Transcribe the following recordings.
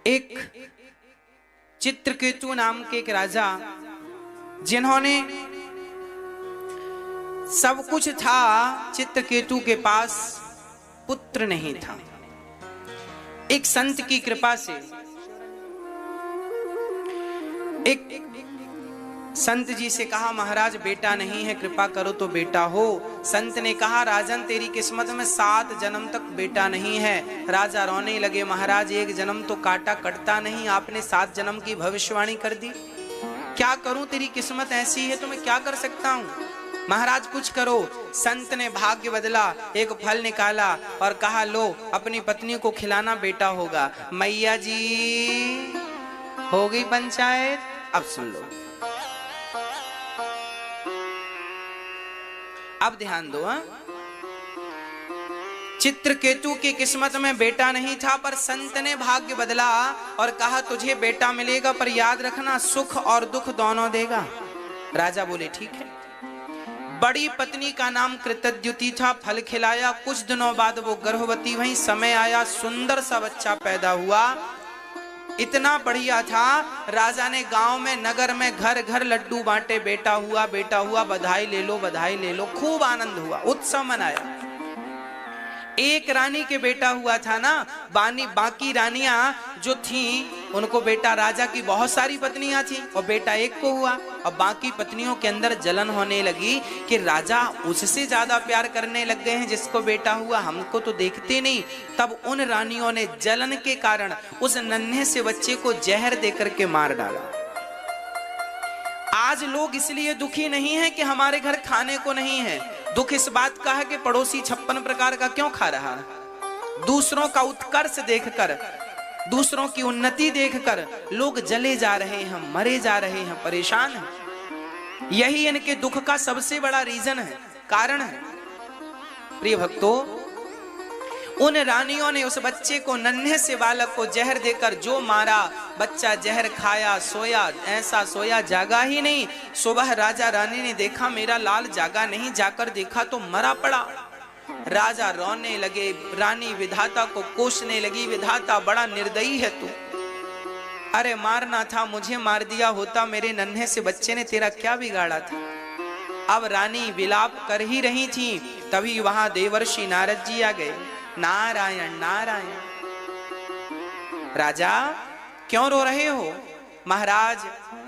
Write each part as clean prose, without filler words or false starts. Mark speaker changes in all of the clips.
Speaker 1: एक चित्रकेतु नाम के एक राजा, जिन्होंने सब कुछ था, चित्रकेतु के पास पुत्र नहीं था। एक संत की कृपा से, एक संत जी से कहा, महाराज बेटा नहीं है, कृपा करो तो बेटा हो। संत ने कहा, राजन तेरी किस्मत में 7 जन्म तक बेटा नहीं है। राजा रोने लगे, महाराज एक जन्म तो काटा कटता नहीं, आपने 7 जन्म की भविष्यवाणी कर दी। क्या करूं, तेरी किस्मत ऐसी है तो मैं क्या कर सकता हूं। महाराज कुछ करो। संत ने भाग्य बदला, एक फल निकाला और कहा, लो अपनी पत्नी को खिलाना, बेटा होगा। मैया जी हो गई पंचायत। अब सुन लो, अब ध्यान दो। चित्रकेतु की किस्मत में बेटा नहीं था, पर संत ने भाग्य बदला और कहा, तुझे बेटा मिलेगा, पर याद रखना सुख और दुख दोनों देगा। राजा बोले, ठीक है। बड़ी पत्नी का नाम कृतद्युति था। फल खिलाया, कुछ दिनों बाद वो गर्भवती हुई। समय आया, सुंदर सा बच्चा पैदा हुआ, इतना बढ़िया था। राजा ने गांव में, नगर में घर घर लड्डू बांटे, बेटा हुआ, बेटा हुआ, बधाई ले लो, बधाई ले लो। खूब आनंद हुआ, उत्सव मनाया। एक रानी के बेटा हुआ था ना, बाकी रानियां जो थी उनको बेटा, राजा की बहुत सारी पत्नियां थी और बेटा एक को हुआ। और बाकी पत्नियों के अंदर जलन होने लगी कि राजा उससे ज्यादा प्यार करने लग गए हैं, जिसको बेटा हुआ हमको तो देखते नहीं। तब उन रानियों ने जलन के कारण उस नन्हे से बच्चे को जहर देकर के मार डाला। आज लोग इसलिए दुखी नहीं है कि हमारे घर खाने को नहीं है, दुख इस बात का है कि पड़ोसी 56 प्रकार का क्यों खा रहा है। दूसरों का उत्कर्ष देखकर, दूसरों की उन्नति देखकर लोग जले जा रहे हैं, मरे जा रहे हैं, परेशान हैं। यही इनके दुख का सबसे बड़ा रीजन है, कारण है। प्रिय भक्तों, उन रानियों ने उस बच्चे को, नन्हे से बालक को जहर देकर जो मारा, बच्चा जहर खाया, सोया, ऐसा सोया जागा ही नहीं। सुबह राजा रानी ने देखा मेरा लाल जागा नहीं, जाकर देखा तो मरा पड़ा। राजा रोने लगे, रानी विधाता को कोसने लगी, विधाता बड़ा निर्दयी है तू, अरे मारना था मुझे, मार दिया होता, मेरे नन्हे से बच्चे ने तेरा क्या बिगाड़ा था। अब रानी विलाप कर ही रही थी, तभी वहां देवर्षि नारद जी आ गए। नारायण नारायण। राजा क्यों रो रहे हो? महाराज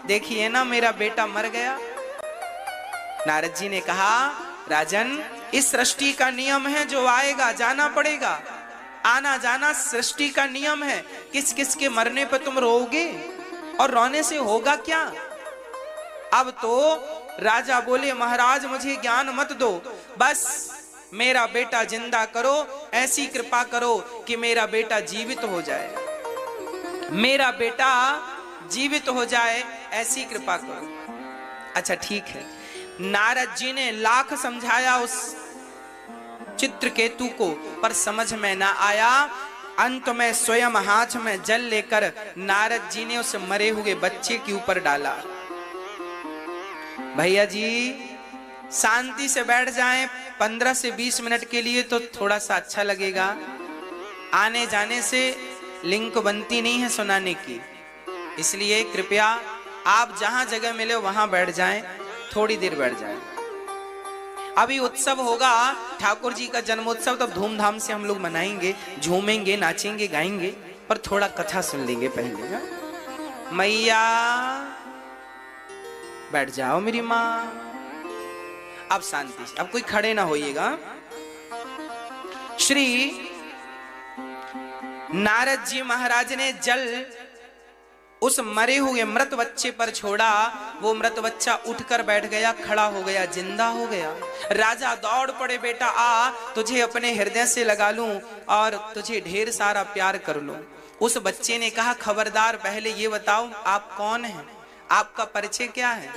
Speaker 1: देखिए ना, मेरा बेटा मर गया। नारद जी ने कहा, राजन इस सृष्टि का नियम है, जो आएगा जाना पड़ेगा, आना जाना सृष्टि का नियम है। किस किस के मरने पर तुम रोओगे, और रोने से होगा क्या। अब तो राजा बोले, महाराज मुझे ज्ञान मत दो, बस मेरा बेटा जिंदा करो, ऐसी कृपा करो कि मेरा बेटा जीवित हो जाए, मेरा बेटा जीवित हो जाए, ऐसी कृपा करो। अच्छा ठीक है। नारद जी ने लाख समझाया उस चित्रकेतु को, पर समझ में ना आया। अंत में स्वयं हाथ में जल लेकर नारद जी ने उस मरे हुए बच्चे के ऊपर डाला। भैया जी शांति से बैठ जाएं 15 से 20 मिनट के लिए, तो थोड़ा सा अच्छा लगेगा। आने जाने से लिंक बनती नहीं है सुनाने की, इसलिए कृपया आप जहां जगह मिले वहां बैठ जाएं, थोड़ी देर बैठ जाएं। अभी उत्सव होगा, ठाकुर जी का जन्मोत्सव, तब धूमधाम से हम लोग मनाएंगे, झूमेंगे, नाचेंगे, गाएंगे, पर थोड़ा कथा सुन लेंगे पहले। ना मैया बैठ जाओ मेरी माँ। अब शांति से, अब कोई खड़े ना होइएगा। श्री नारद जी महाराज ने जल उस मरे हुए मृत बच्चे पर छोड़ा। वो मृत बच्चा उठकर बैठ गया, खड़ा हो गया, जिंदा हो गया। राजा दौड़ पड़े, बेटा आ, तुझे अपने हृदय से लगा लूं और तुझे ढेर सारा प्यार कर लूं। उस बच्चे ने कहा, खबरदार पहले ये बताओ आप कौन हैं, आपका परिचय क्या है।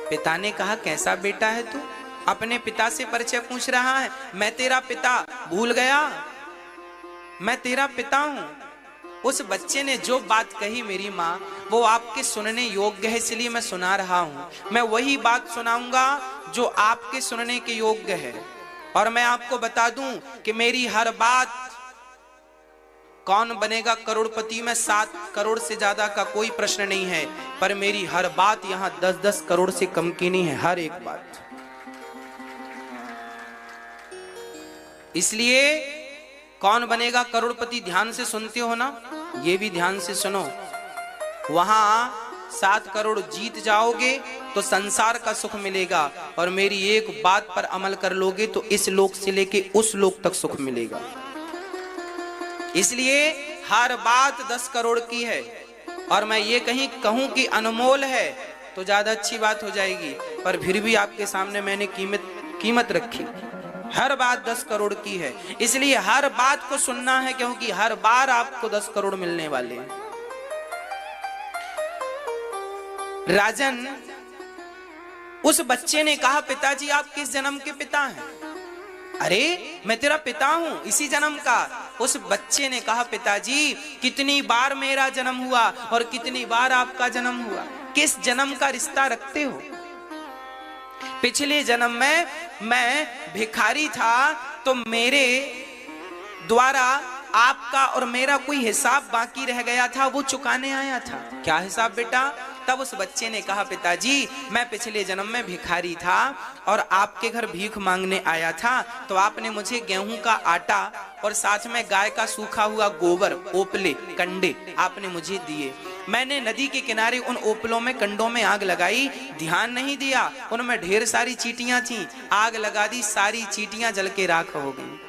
Speaker 1: पिता ने कहा, कैसा बेटा है तू, अपने पिता से परिचय पूछ रहा है। मैं तेरा पिता भूल गया, मैं तेरा पिता हूं। उस बच्चे ने जो बात कही मेरी माँ, वो आपके सुनने योग्य है, इसलिए मैं सुना रहा हूं। मैं वही बात सुनाऊंगा जो आपके सुनने के योग्य है। और मैं आपको बता दूं कि मेरी हर बात कौन बनेगा करोड़पति में 7 करोड़ से ज्यादा का कोई प्रश्न नहीं है, पर मेरी हर बात यहां 10-10 करोड़ से कम की नहीं है, हर एक बात। इसलिए कौन बनेगा करोड़पति ध्यान से सुनते हो ना, ये भी ध्यान से सुनो। वहां 7 करोड़ जीत जाओगे तो संसार का सुख मिलेगा, और मेरी एक बात पर अमल कर लोगे तो इस लोक से लेके उस लोक तक सुख मिलेगा। इसलिए हर बात 10 करोड़ की है, और मैं ये कहीं कहूं कि अनमोल है तो ज्यादा अच्छी बात हो जाएगी, पर फिर भी आपके सामने मैंने कीमत रखी। हर बात 10 करोड़ की है, इसलिए हर बात को सुनना है, क्योंकि हर बार आपको 10 करोड़ मिलने वाले हैं। राजन, उस बच्चे ने कहा, पिताजी आप किस जन्म के पिता हैं? अरे मैं तेरा पिता हूं, इसी जन्म का। उस बच्चे ने कहा, पिताजी कितनी बार मेरा जन्म हुआ और कितनी बार आपका जन्म हुआ, किस जन्म का रिश्ता रखते हो? पिछले जन्म में मैं भिखारी था, तो मेरे द्वारा आपका और मेरा कोई हिसाब बाकी रह गया था, वो चुकाने आया था। क्या हिसाब बेटा? तब उस बच्चे ने कहा, पिताजी मैं पिछले जन्म में भिखारी था और आपके घर भीख मांगने आया था, तो आपने मुझे गेहूं का आटा और साथ में गाय का सूखा हुआ गोबर, ओपले, कंडे आपने मुझे दिए। मैंने नदी के किनारे उन ओपलों में, कंडों में आग लगाई, ध्यान नहीं दिया, उनमें ढेर सारी चींटियां थीं, आग लगा दी, सारी चींटियां जल के राख हो गई।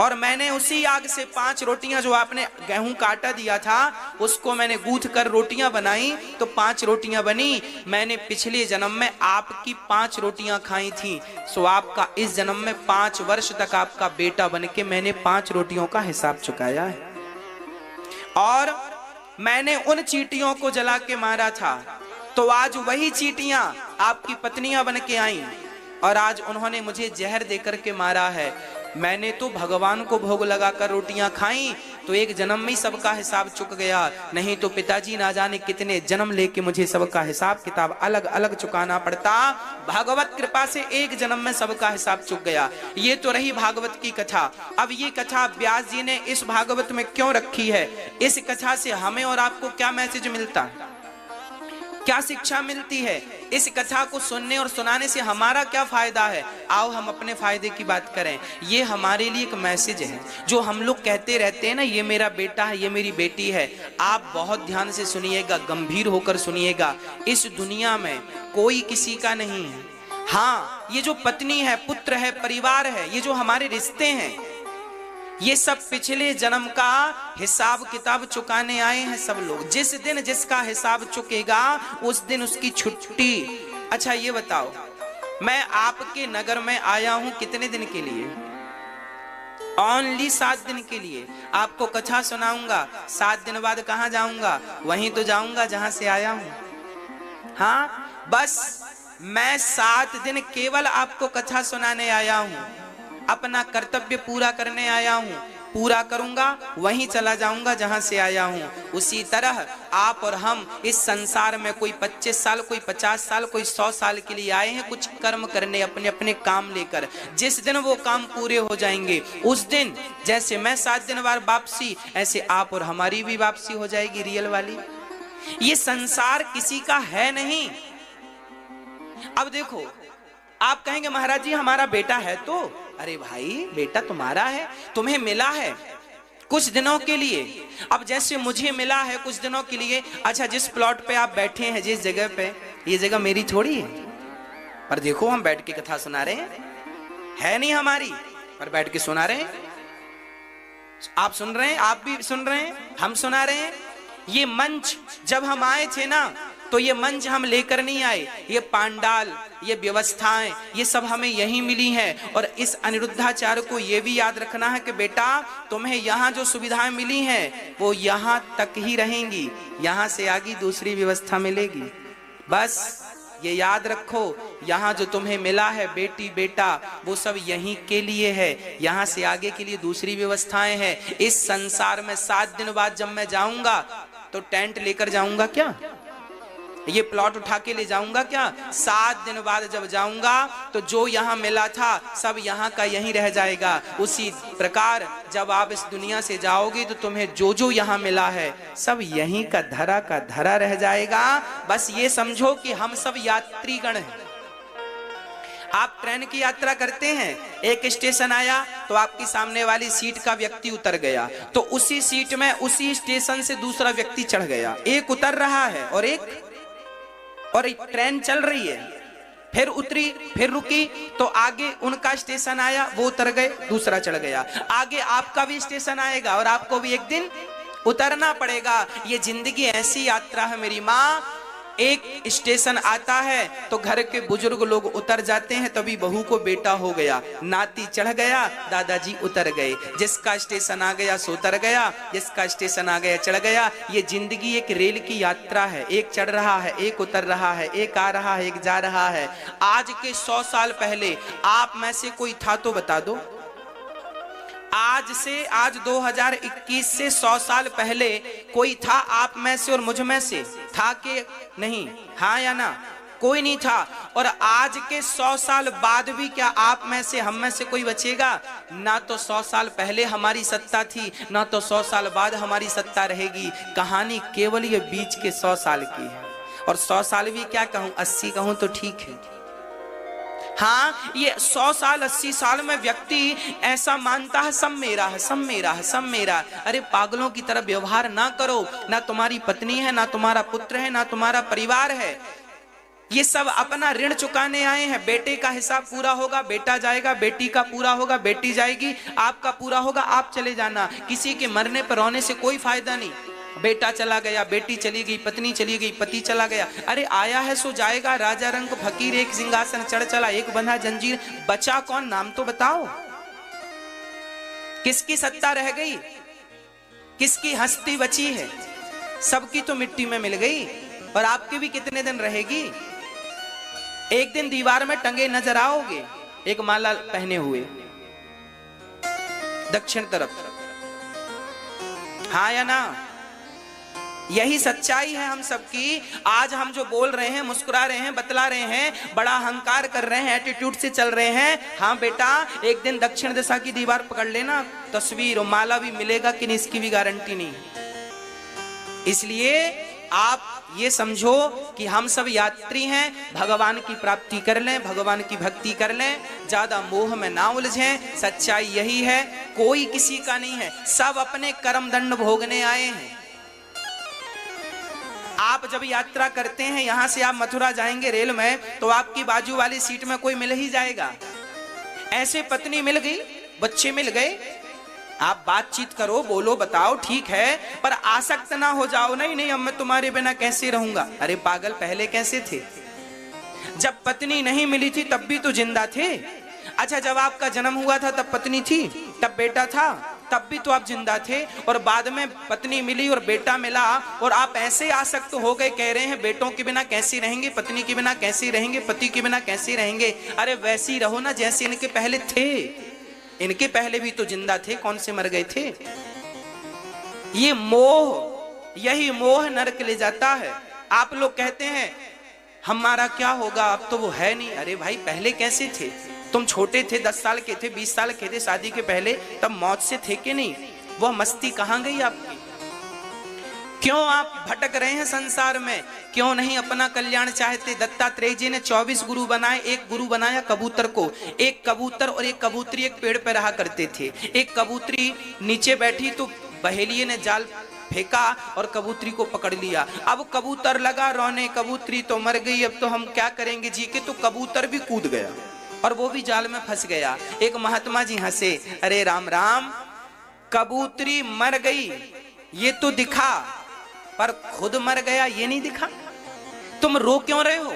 Speaker 1: और मैंने उसी आग से 5 रोटियां, जो आपने गेहूं का आटा दिया था, उसको मैंने गूंथ कर रोटियां बनाई, तो 5 रोटियां बनी। मैंने पिछले जन्म में आपकी 5 रोटियां खाई थी, सो आपका इस जन्म में 5 वर्ष तक आपका बेटा बनके मैंने 5 रोटियों का हिसाब चुकाया है। और मैंने उन चींटियों को जला के मारा था, तो आज वही चींटियां आपकी पत्नियां बन के आई, और आज उन्होंने मुझे जहर देकर के मारा है। मैंने तो भगवान को भोग लगाकर रोटियां खाई, तो एक जन्म में ही सबका हिसाब चुक गया, नहीं तो पिताजी ना जाने कितने जन्म लेके मुझे सबका हिसाब किताब अलग अलग चुकाना पड़ता। भगवत कृपा से एक जन्म में सबका हिसाब चुक गया। ये तो रही भागवत की कथा। अब ये कथा व्यास जी ने इस भागवत में क्यों रखी है? इस कथा से हमें और आपको क्या मैसेज मिलता है, क्या शिक्षा मिलती है? इस कथा को सुनने और सुनाने से हमारा क्या फायदा है? आओ हम अपने फायदे की बात करें। ये हमारे लिए एक मैसेज है। जो हम लोग कहते रहते हैं ना, ये मेरा बेटा है, ये मेरी बेटी है, आप बहुत ध्यान से सुनिएगा, गंभीर होकर सुनिएगा। इस दुनिया में कोई किसी का नहीं है। हाँ, ये जो पत्नी है, पुत्र है, परिवार है, ये जो हमारे रिश्ते हैं, ये सब पिछले जन्म का हिसाब किताब चुकाने आए हैं सब लोग। जिस दिन जिसका हिसाब चुकेगा उस दिन उसकी छुट्टी। अच्छा ये बताओ, मैं आपके नगर में आया हूं कितने दिन के लिए? ओनली 7 दिन के लिए। आपको कथा सुनाऊंगा, 7 दिन बाद कहां जाऊंगा? वहीं तो जाऊंगा जहां से आया हूं। हाँ, बस मैं 7 दिन केवल आपको कथा सुनाने आया हूं, अपना कर्तव्य पूरा करने आया हूं, पूरा करूंगा, वहीं चला जाऊंगा जहां से आया हूं। उसी तरह आप और हम इस संसार में कोई 25 साल, कोई 50 साल, कोई 100 साल के लिए आए हैं, कुछ कर्म करने, अपने अपने काम लेकर। जिस दिन वो काम पूरे हो जाएंगे, उस दिन जैसे मैं 7 दिन बाद वापसी, ऐसे आप और हमारी भी वापसी हो जाएगी, रियल वाली। ये संसार किसी का है नहीं। अब देखो, आप कहेंगे महाराज जी हमारा बेटा है तो, अरे भाई बेटा तुम्हारा है, तुम्हें मिला है कुछ दिनों के लिए। अब जैसे मुझे मिला है कुछ दिनों के लिए। अच्छा, जिस प्लॉट पे आप बैठे हैं, जिस जगह पे, ये जगह मेरी थोड़ी है, पर देखो हम बैठ के कथा सुना रहे हैं, है नहीं हमारी, पर बैठ के सुना रहे हैं। आप सुन रहे हैं, आप भी सुन रहे हैं, हम सुना रहे हैं। ये मंच जब हम आए थे ना, तो ये मंच हम लेकर नहीं आए, ये पांडाल, ये व्यवस्थाएं, ये सब हमें यहीं मिली हैं। और इस अनिरुद्धाचार्य को ये भी याद रखना है कि बेटा तुम्हें यहाँ जो सुविधाएं मिली हैं वो यहाँ तक ही रहेंगी, यहाँ से आगे दूसरी व्यवस्था मिलेगी। बस ये याद रखो, यहाँ जो तुम्हें मिला है बेटी बेटा, वो सब यहीं के लिए है, यहाँ से आगे के लिए दूसरी व्यवस्थाएं हैं। इस संसार में 7 दिन बाद जब मैं जाऊंगा तो टेंट लेकर जाऊंगा क्या? ये प्लॉट उठा के ले जाऊंगा क्या? 7 दिन बाद जब जाऊंगा तो जो यहाँ मिला था सब यहाँ का यहीं रह जाएगा। उसी प्रकार जब आप इस दुनिया से जाओगे तो तुम्हें जो जो यहाँ मिला है सब यहीं का धरा रह जाएगा। बस ये समझो कि हम सब यात्रीगण हैं। आप ट्रेन की यात्रा करते हैं, एक स्टेशन आया तो आपकी सामने वाली सीट का व्यक्ति उतर गया, तो उसी सीट में उसी स्टेशन से दूसरा व्यक्ति चढ़ गया। एक उतर रहा है और ट्रेन चल रही है, फिर उतरी फिर रुकी तो आगे उनका स्टेशन आया, वो उतर गए, दूसरा चढ़ गया। आगे आपका भी स्टेशन आएगा और आपको भी एक दिन उतरना पड़ेगा। ये जिंदगी ऐसी यात्रा है मेरी माँ। एक स्टेशन आता है तो घर के बुजुर्ग लोग उतर जाते हैं, तभी बहू को बेटा हो गया, नाती चढ़ गया, दादाजी उतर गए। जिसका स्टेशन आ गया सो उतर गया, जिसका स्टेशन आ गया चढ़ गया। ये जिंदगी एक रेल की यात्रा है, एक चढ़ रहा है, एक उतर रहा है, एक आ रहा है, एक जा रहा है। आज के 100 साल पहले आप में से कोई था तो बता दो। आज 2021 से 100 साल पहले कोई था आप में से और मुझ में से? था कि नहीं? हाँ या ना? कोई नहीं था। और आज के 100 साल बाद भी क्या आप में से हम में से कोई बचेगा? ना तो 100 साल पहले हमारी सत्ता थी, ना तो 100 साल बाद हमारी सत्ता रहेगी। कहानी केवल ये बीच के 100 साल की है। और 100 साल भी क्या कहूं, 80 कहूं तो ठीक है। हाँ, ये 100 साल 80 साल में व्यक्ति ऐसा मानता है सब मेरा है, सब मेरा है, सब मेरा। अरे पागलों की तरह व्यवहार ना करो। ना तुम्हारी पत्नी है, ना तुम्हारा पुत्र है, ना तुम्हारा परिवार है। ये सब अपना ऋण चुकाने आए हैं। बेटे का हिसाब पूरा होगा, बेटा जाएगा, बेटी का पूरा होगा, बेटी जाएगी, आपका पूरा होगा, आप चले जाना। किसी के मरने पर रोने से कोई फायदा नहीं। बेटा चला गया, बेटी चली गई, पत्नी चली गई, पति चला गया। अरे आया है सो जाएगा। राजा रंग फकीर एक सिंहासन चढ़ चला, एक बंधा जंजीर, बचा कौन? नाम तो बताओ। किसकी सत्ता रह गई? किसकी हस्ती बची है? सबकी तो मिट्टी में मिल गई। और आपकी भी कितने दिन रहेगी? एक दिन दीवार में टंगे नजर आओगे, एक माला पहने हुए दक्षिण तरफ। हाँ या ना? यही सच्चाई है हम सबकी। आज हम जो बोल रहे हैं, मुस्कुरा रहे हैं, बतला रहे हैं, बड़ा अहंकार कर रहे हैं, एटीट्यूड से चल रहे हैं। हाँ बेटा, एक दिन दक्षिण दिशा की दीवार पकड़ लेना, तस्वीर और माला भी मिलेगा कि नहीं इसकी भी गारंटी नहीं। इसलिए आप ये समझो कि हम सब यात्री हैं। भगवान की प्राप्ति कर लें, भगवान की भक्ति कर लें, ज्यादा मोह में ना उलझें। सच्चाई यही है, कोई किसी का नहीं है, सब अपने कर्म दंड भोगने आए हैं। आप जब यात्रा करते हैं, यहां से आप मथुरा जाएंगे रेल में, तो आपकी बाजू वाली सीट में कोई मिल ही जाएगा। ऐसे पत्नी मिल गई, बच्चे मिल गए, आप बातचीत करो, बोलो, बताओ, ठीक है, पर आसक्त ना हो जाओ। नहीं नहीं, अब मैं तुम्हारे बिना कैसे रहूंगा। अरे पागल, पहले कैसे थे? जब पत्नी नहीं मिली थी तब भी तो जिंदा थे। अच्छा, जब आपका जन्म हुआ था तब पत्नी थी, तब बेटा था, तब भी तो आप जिंदा थे। और बाद में पत्नी मिली और बेटा मिला और आप ऐसे आसक्त हो गए, कह रहे हैं बेटों के बिना कैसे रहेंगे, पत्नी के बिना कैसे रहेंगे, पति के बिना कैसे रहेंगे। अरे वैसे ही रहो ना जैसे इनके पहले थे। इनके पहले भी तो जिंदा थे, कौन से मर गए थे? ये मोह, यही मोह नरक ले जाता है। आप लोग कहते हैं हमारा क्या होगा, अब तो वो है नहीं। अरे भाई, पहले कैसे थे? तुम छोटे थे, 10 साल के थे, 20 साल के थे शादी के पहले, तब मौत से थे कि नहीं? वह मस्ती कहां गई आपकी? क्यों आप भटक रहे हैं संसार में? क्यों नहीं अपना कल्याण चाहते? दत्तात्रेय जी ने 24 गुरु बनाए, एक गुरु बनाया कबूतर को। एक कबूतर और एक कबूतरी एक पेड़ पे रहा करते थे। एक कबूतरी नीचे बैठी तो बहेलिये ने जाल फेंका और कबूतरी को पकड़ लिया। अब कबूतर लगा रोने, कबूतरी तो मर गई, अब तो हम क्या करेंगे जी के। तो कबूतर भी कूद गया और वो भी जाल में फंस गया। एक महात्मा जी हंसे, अरे राम राम, कबूतरी मर गई ये तो दिखा, पर खुद मर गया ये नहीं दिखा। तुम रो क्यों रहे हो?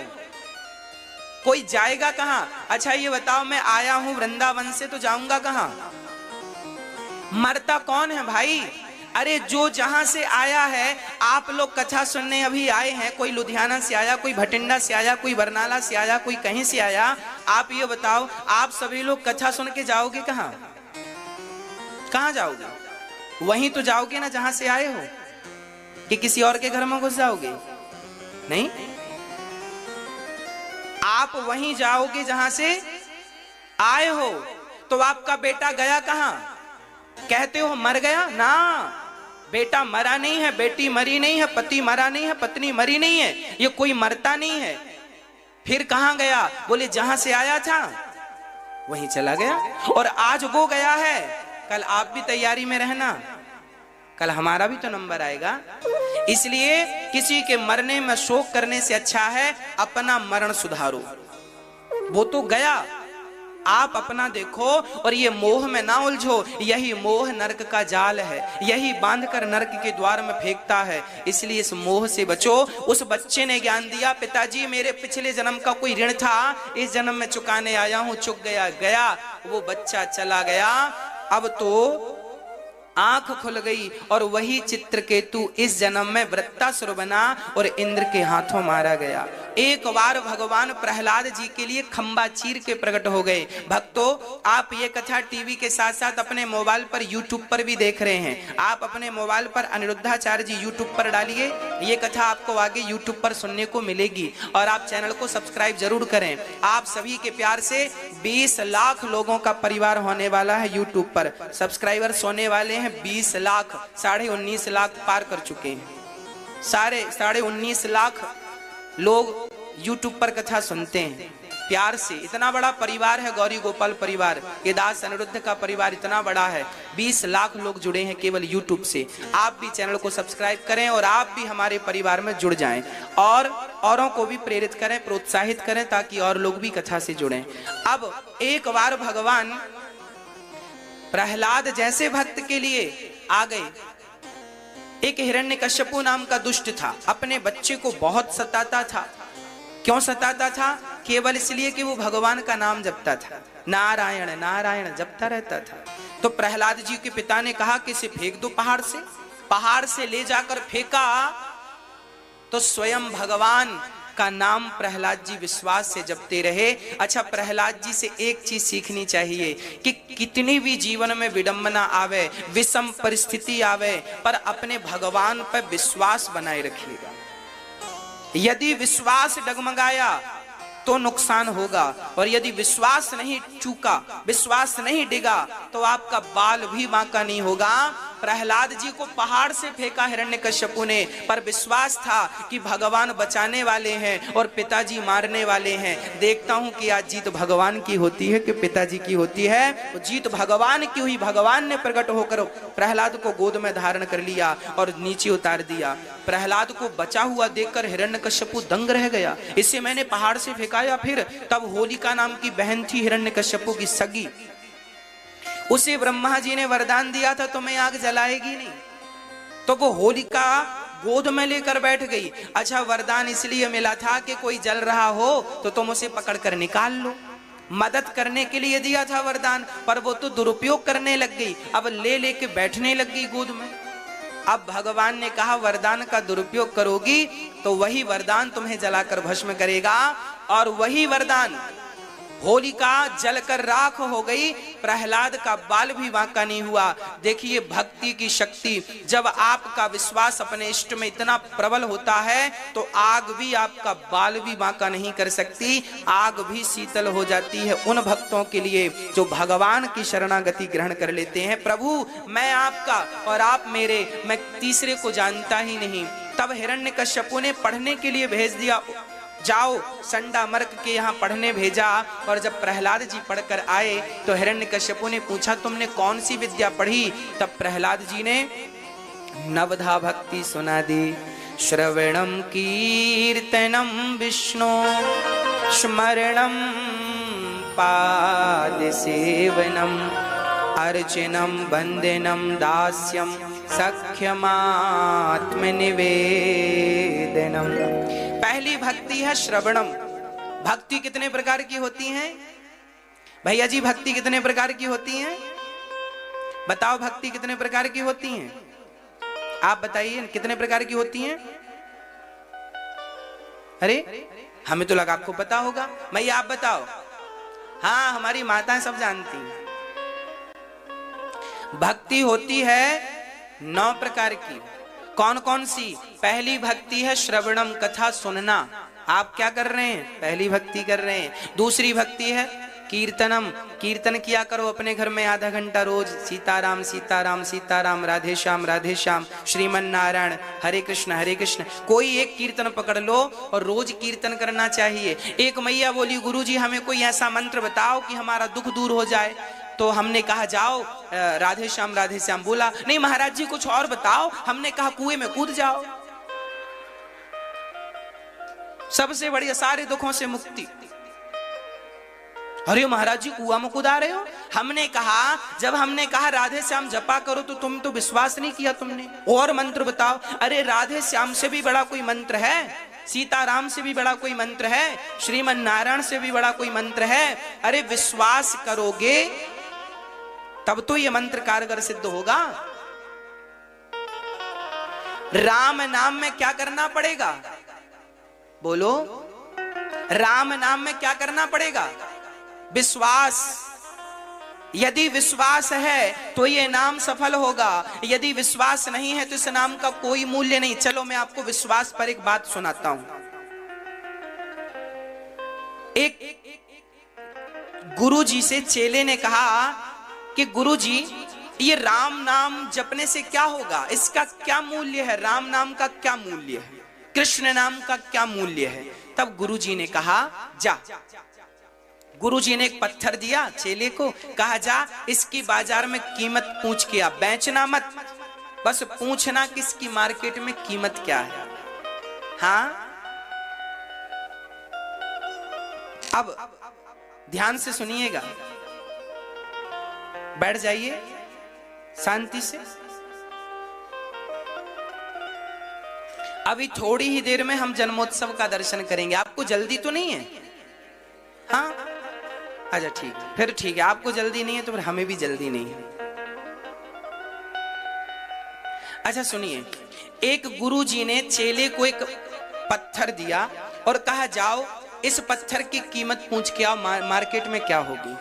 Speaker 1: कोई जाएगा कहां? अच्छा ये बताओ, मैं आया हूं वृंदावन से तो जाऊंगा कहां? मरता कौन है भाई? अरे जो जहां से आया है, आप लोग कथा सुनने अभी आए हैं, कोई लुधियाना से आया, कोई भटिंडा से आया, कोई बरनाला से आया, कोई कहीं से आया। आप ये बताओ, आप सभी लोग कथा सुन के जाओगे कहां? कहां जाओगे? वहीं तो जाओगे ना जहां से आए हो, कि किसी और के घर में घुस जाओगे? नहीं, आप वहीं जाओगे जहां से आए हो। तो आपका बेटा गया कहां? कहते हो मर गया ना, बेटा मरा नहीं है, बेटी मरी नहीं है, पति मरा नहीं है, पत्नी मरी नहीं है, ये कोई मरता नहीं है। फिर कहां गया? बोले जहां से आया था वहीं चला गया। और आज वो गया है, कल आप भी तैयारी में रहना, कल हमारा भी तो नंबर आएगा। इसलिए किसी के मरने में शोक करने से अच्छा है अपना मरण सुधारो। वो तो गया, आप अपना देखो और ये मोह में ना उलझो। यही मोह नरक का जाल है, यही बांधकर नरक के द्वार में फेंकता है। इसलिए इस मोह से बचो। उस बच्चे ने ज्ञान दिया, पिताजी मेरे पिछले जन्म का कोई ऋण था, इस जन्म में चुकाने आया हूं, चुक गया। गया वो बच्चा, चला गया। अब तो आंख खुल गई और वही चित्रकेतु इस जन्म में वृत्तासुर बना और इंद्र के हाथों मारा गया। एक बार भगवान प्रहलाद जी के लिए खंबा चीर के प्रकट हो गए। भक्तों, आप ये कथा टीवी के साथ साथ अपने मोबाइल पर यूट्यूब पर भी देख रहे हैं। आप अपने मोबाइल पर अनिरुद्धाचार्य जी यूट्यूब पर डालिए, ये कथा आपको आगे यूट्यूब पर सुनने को मिलेगी। और आप चैनल को सब्सक्राइब जरूर करें। आप सभी के प्यार से 20 लाख लोगों का परिवार होने वाला है यूट्यूब पर। सब्सक्राइबर्स होने वाले हैं 20 लाख, 19.5 लाख पार कर चुके हैं। 19.5 लाख लोग यूट्यूब पर कथा सुनते हैं प्यार से। इतना बड़ा परिवार है गौरी गोपाल परिवार, ये दास अनिरुद्ध का परिवार इतना बड़ा है। 20 लाख लोग जुड़े हैं केवल यूट्यूब से। आप भी चैनल को सब्सक्राइब करें और आप भी हमारे परिवार में जुड़ जाएं और औरों को भी प्रेरित करें, प्रोत्साहित करें, ताकि और लोग भी कथा से जुड़ें। अब एक बार भगवान प्रहलाद जैसे भक्त के लिए आ गए। एक हिरण्यकश्यपु नाम का दुष्ट था, अपने बच्चे को बहुत सताता था। क्यों सताता था? केवल इसलिए कि वो भगवान का नाम जपता था, नारायण नारायण जपता रहता था। तो प्रहलाद जी के पिता ने कहा कि इसे फेंक दो पहाड़ से। पहाड़ से ले जाकर फेंका तो स्वयं भगवान का नाम प्रहलाद जी विश्वास से जपते रहे। अच्छा, प्रहलाद जी से एक चीज सीखनी चाहिए कि कितनी भी जीवन में विडंबना आवे, विषम परिस्थिति आवे, पर अपने भगवान पर विश्वास बनाए रखिएगा। यदि विश्वास डगमगाया तो नुकसान होगा, और यदि विश्वास नहीं चूका, विश्वास नहीं डिगा, तो आपका बाल भी बांका नहीं होगा। प्रहलाद जी को पहाड़ से फेंका हिरण्यकश्यपु ने, पर विश्वास था कि भगवान बचाने वाले हैं और पिताजी मारने वाले हैं। देखता हूं कि आज जीत भगवान की होती है कि पिताजी की होती है। तो जीत भगवान की हुई। भगवान ने प्रकट होकर प्रहलाद को गोद में धारण कर लिया और नीचे उतार दिया। प्रहलाद को बचा हुआ देखकर हिरण्यकश्यपु दंग रह गया, इसे मैंने पहाड़ से फेंका या फिर? तब होलिका नाम की बहन थी हिरण्यकश्यपु की सगी, उसे ब्रह्मा जी ने वरदान दिया था तुम्हें आग जलाएगी नहीं। तो वो होलिका गोद में लेकर बैठ गई। अच्छा, वरदान इसलिए मिला था कि कोई जल रहा हो तो तुम उसे पकड़कर निकाल लो, मदद करने के लिए दिया था वरदान, पर वो तो दुरुपयोग करने लग गई। अब ले लेके बैठने लग गई गोद में। अब भगवान ने कहा वरदान का दुरुपयोग करोगी तो वही वरदान तुम्हें जलाकर भस्म करेगा। और वही वरदान होलिका जलकर राख हो गई। प्रहलाद का बाल भी बांका नहीं हुआ। देखिए भक्ति की शक्ति, जब आपका विश्वास अपने इष्ट में इतना प्रबल होता है तो आग भी आपका बाल भी बांका नहीं कर सकती, आग भी शीतल हो जाती है उन भक्तों के लिए जो भगवान की शरणागति ग्रहण कर लेते हैं। प्रभु मैं आपका और आप मेरे, मैं तीसरे को जानता ही नहीं। तब हिरण्यकश्यपु ने पढ़ने के लिए भेज दिया, जाओ संडा मर्क के यहाँ पढ़ने भेजा। और जब प्रहलाद जी पढ़कर आए तो हिरण्यकश्यपु ने पूछा तुमने कौन सी विद्या पढ़ी? तब प्रहलाद जी ने नवधा भक्ति सुना दी। श्रवणम कीर्तनम विष्णु स्मरणम पाद सेवनम अर्चनम वंदनम दास्यम सख्यमात्मनिवेदनम। पहली भक्ति है श्रवणम। भक्ति कितने प्रकार की होती हैं भैया जी? भक्ति कितने प्रकार की होती हैं? बताओ भक्ति कितने प्रकार की होती हैं? आप बताइए कितने प्रकार की होती हैं? अरे हमें तो लगा आपको पता होगा। भैया आप बताओ। हाँ, हमारी माताएं सब जानती हैं। भक्ति होती है 9 प्रकार की। कौन कौन सी? पहली भक्ति है श्रवणम, कथा सुनना। आप क्या कर रहे हैं? पहली भक्ति कर रहे हैं। दूसरी भक्ति है कीर्तनम, कीर्तन किया करो अपने घर में आधा घंटा रोज, सीताराम सीताराम सीताराम, राधे श्याम श्रीमन नारायण, हरे कृष्ण। कोई एक कीर्तन पकड़ लो और रोज कीर्तन करना चाहिए। एक मैया बोली गुरुजी हमें कोई ऐसा मंत्र बताओ कि हमारा दुख दूर हो जाए। तो हमने कहा जाओ राधे श्याम। बोला नहीं महाराज जी कुछ और बताओ। हमने कहा कुएं में कूद जाओ, सबसे बढ़िया सारे दुखों से मुक्ति। अरे महाराज जी कुआं में कूदा रहे हो? हमने कहा जब हमने कहा राधे श्याम जपा करो तो तुम तो विश्वास नहीं किया तुमने। और मंत्र बताओ। अरे राधे श्याम से भी बड़ा कोई मंत्र है? सीताराम से भी बड़ा कोई मंत्र है? श्रीमन नारायण से भी बड़ा कोई मंत्र है? अरे विश्वास करोगे तब तो ये मंत्र कारगर सिद्ध होगा। राम नाम में क्या करना पड़ेगा? बोलो, राम नाम में क्या करना पड़ेगा? विश्वास। यदि विश्वास है तो ये नाम सफल होगा, यदि विश्वास नहीं है तो इस नाम का कोई मूल्य नहीं। चलो मैं आपको विश्वास पर एक बात सुनाता हूं। एक गुरुजी से चेले ने कहा कि गुरुजी ये राम नाम जपने से क्या होगा, इसका क्या मूल्य है? राम नाम का क्या मूल्य है? कृष्ण नाम का क्या मूल्य है? तब गुरुजी ने कहा जा। गुरुजी ने एक पत्थर दिया चेले को, कहा जा इसकी बाजार में कीमत पूछ के आ, बेचना मत, बस पूछना कि इसकी मार्केट में कीमत क्या है। हाँ अब ध्यान से सुनिएगा, बैठ जाइए शांति से। अभी थोड़ी ही देर में हम जन्मोत्सव का दर्शन करेंगे। आपको जल्दी तो नहीं है? हाँ अच्छा ठीक, फिर ठीक है। आपको जल्दी नहीं है तो फिर हमें भी जल्दी नहीं है। अच्छा सुनिए, एक गुरुजी ने चेले को एक पत्थर दिया और कहा जाओ इस पत्थर की कीमत पूछ के आओ, मार्केट में क्या होगी।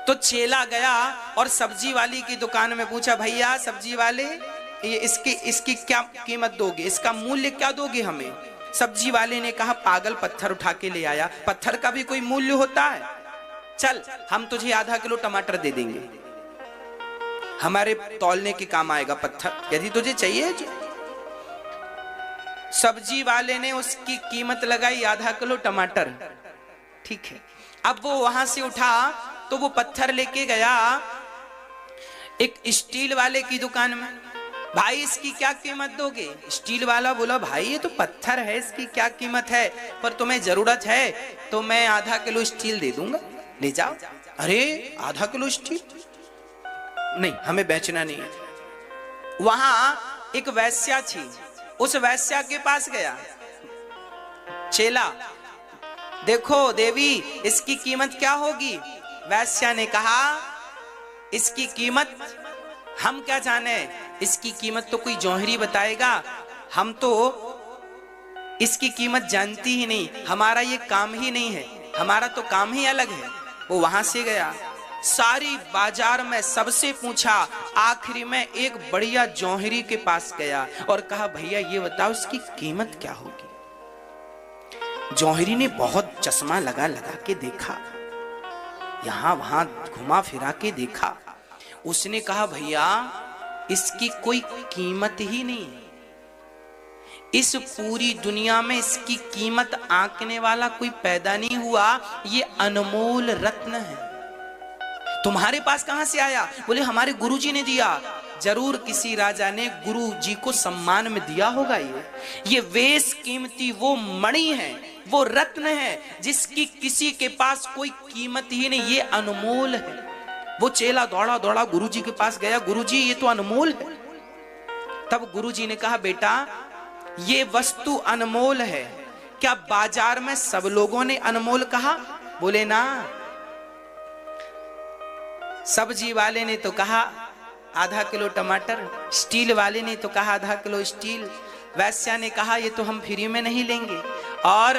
Speaker 1: तो चेला गया और सब्जी वाली की दुकान में पूछा, भैया सब्जी वाले ये इसकी क्या कीमत दोगे, इसका मूल्य क्या दोगे हमें? सब्जी वाले ने कहा पागल, पत्थर उठा के ले आया, पत्थर का भी कोई मूल्य होता है? चल हम तुझे आधा किलो टमाटर दे देंगे, हमारे तौलने के काम आएगा पत्थर, यदि तुझे चाहिए। सब्जी वाले ने उसकी कीमत लगाई आधा किलो टमाटर, ठीक है। अब वो वहां से उठा तो वो पत्थर लेके गया एक स्टील वाले की दुकान में, भाई इसकी क्या कीमत दोगे? स्टील वाला बोला भाई ये तो पत्थर है, इसकी क्या कीमत है, पर तुम्हें जरूरत है तो मैं आधा किलो स्टील दे दूंगा, ले जाओ। अरे आधा किलो स्टील नहीं, हमें बेचना नहीं है। वहां एक वैश्या थी, उस वैश्या के पास गया चेला, देखो देवी इसकी कीमत क्या होगी? वैश्या ने कहा इसकी कीमत हम क्या जाने, इसकी कीमत तो कोई जौहरी बताएगा, हम तो इसकी कीमत जानती ही नहीं, हमारा ये काम ही नहीं है, हमारा तो काम ही अलग है। वो वहां से गया, सारी बाजार में सबसे पूछा, आखिरी में एक बढ़िया जौहरी के पास गया और कहा भैया ये बताओ इसकी कीमत क्या होगी। जौहरी ने बहुत चश्मा लगा लगा के देखा, यहां वहां घुमा फिरा के देखा, उसने कहा भैया इसकी कोई कीमत ही नहीं है, इस पूरी दुनिया में इसकी कीमत आंकने वाला कोई पैदा नहीं हुआ, ये अनमोल रत्न है। तुम्हारे पास कहां से आया? बोले हमारे गुरुजी ने दिया। जरूर किसी राजा ने गुरुजी को सम्मान में दिया होगा। ये वेश कीमती वो मणि है, वो रत्न है जिसकी किसी के पास कोई कीमत ही नहीं, ये अनमोल है। वो चेला दौड़ा दौड़ा गुरुजी के पास गया, गुरुजी ये तो अनमोल है। तब गुरुजी ने कहा बेटा ये वस्तु अनमोल है, क्या बाजार में सब लोगों ने अनमोल कहा? बोले ना, सब्जी वाले ने तो कहा आधा किलो टमाटर, स्टील वाले ने तो कहा आधा किलो स्टील, वैश्या ने कहा ये तो हम फ्री में नहीं लेंगे। और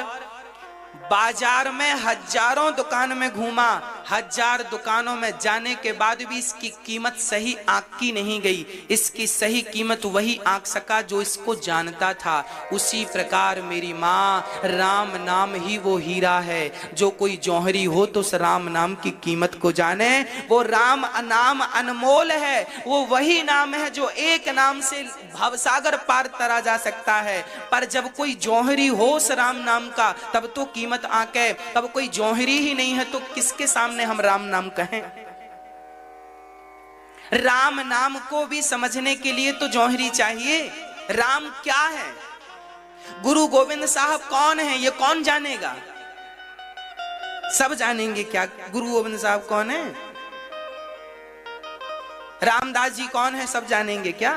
Speaker 1: बाजार में हजारों दुकान में घूमा, 1000 दुकानों में जाने के बाद भी इसकी कीमत सही आंकी नहीं गई। इसकी सही कीमत वही आंक सका जो इसको जानता था। उसी प्रकार मेरी माँ, राम नाम ही वो हीरा है। जो कोई जौहरी हो तो उस राम नाम की कीमत को जाने। वो राम नाम अनमोल है। वो वही नाम है जो एक नाम से भवसागर पार तरा जा सकता है। पर जब कोई जौहरी हो उस राम नाम का, तब तो कीमत आंके। तब कोई जौहरी ही नहीं है तो किसके सामने हम राम नाम कहें? राम नाम को भी समझने के लिए तो जौहरी चाहिए। राम क्या है? गुरु गोविंद साहब कौन है? ये कौन जानेगा? सब जानेंगे क्या गुरु गोविंद साहब कौन है? रामदास जी कौन है? सब जानेंगे क्या?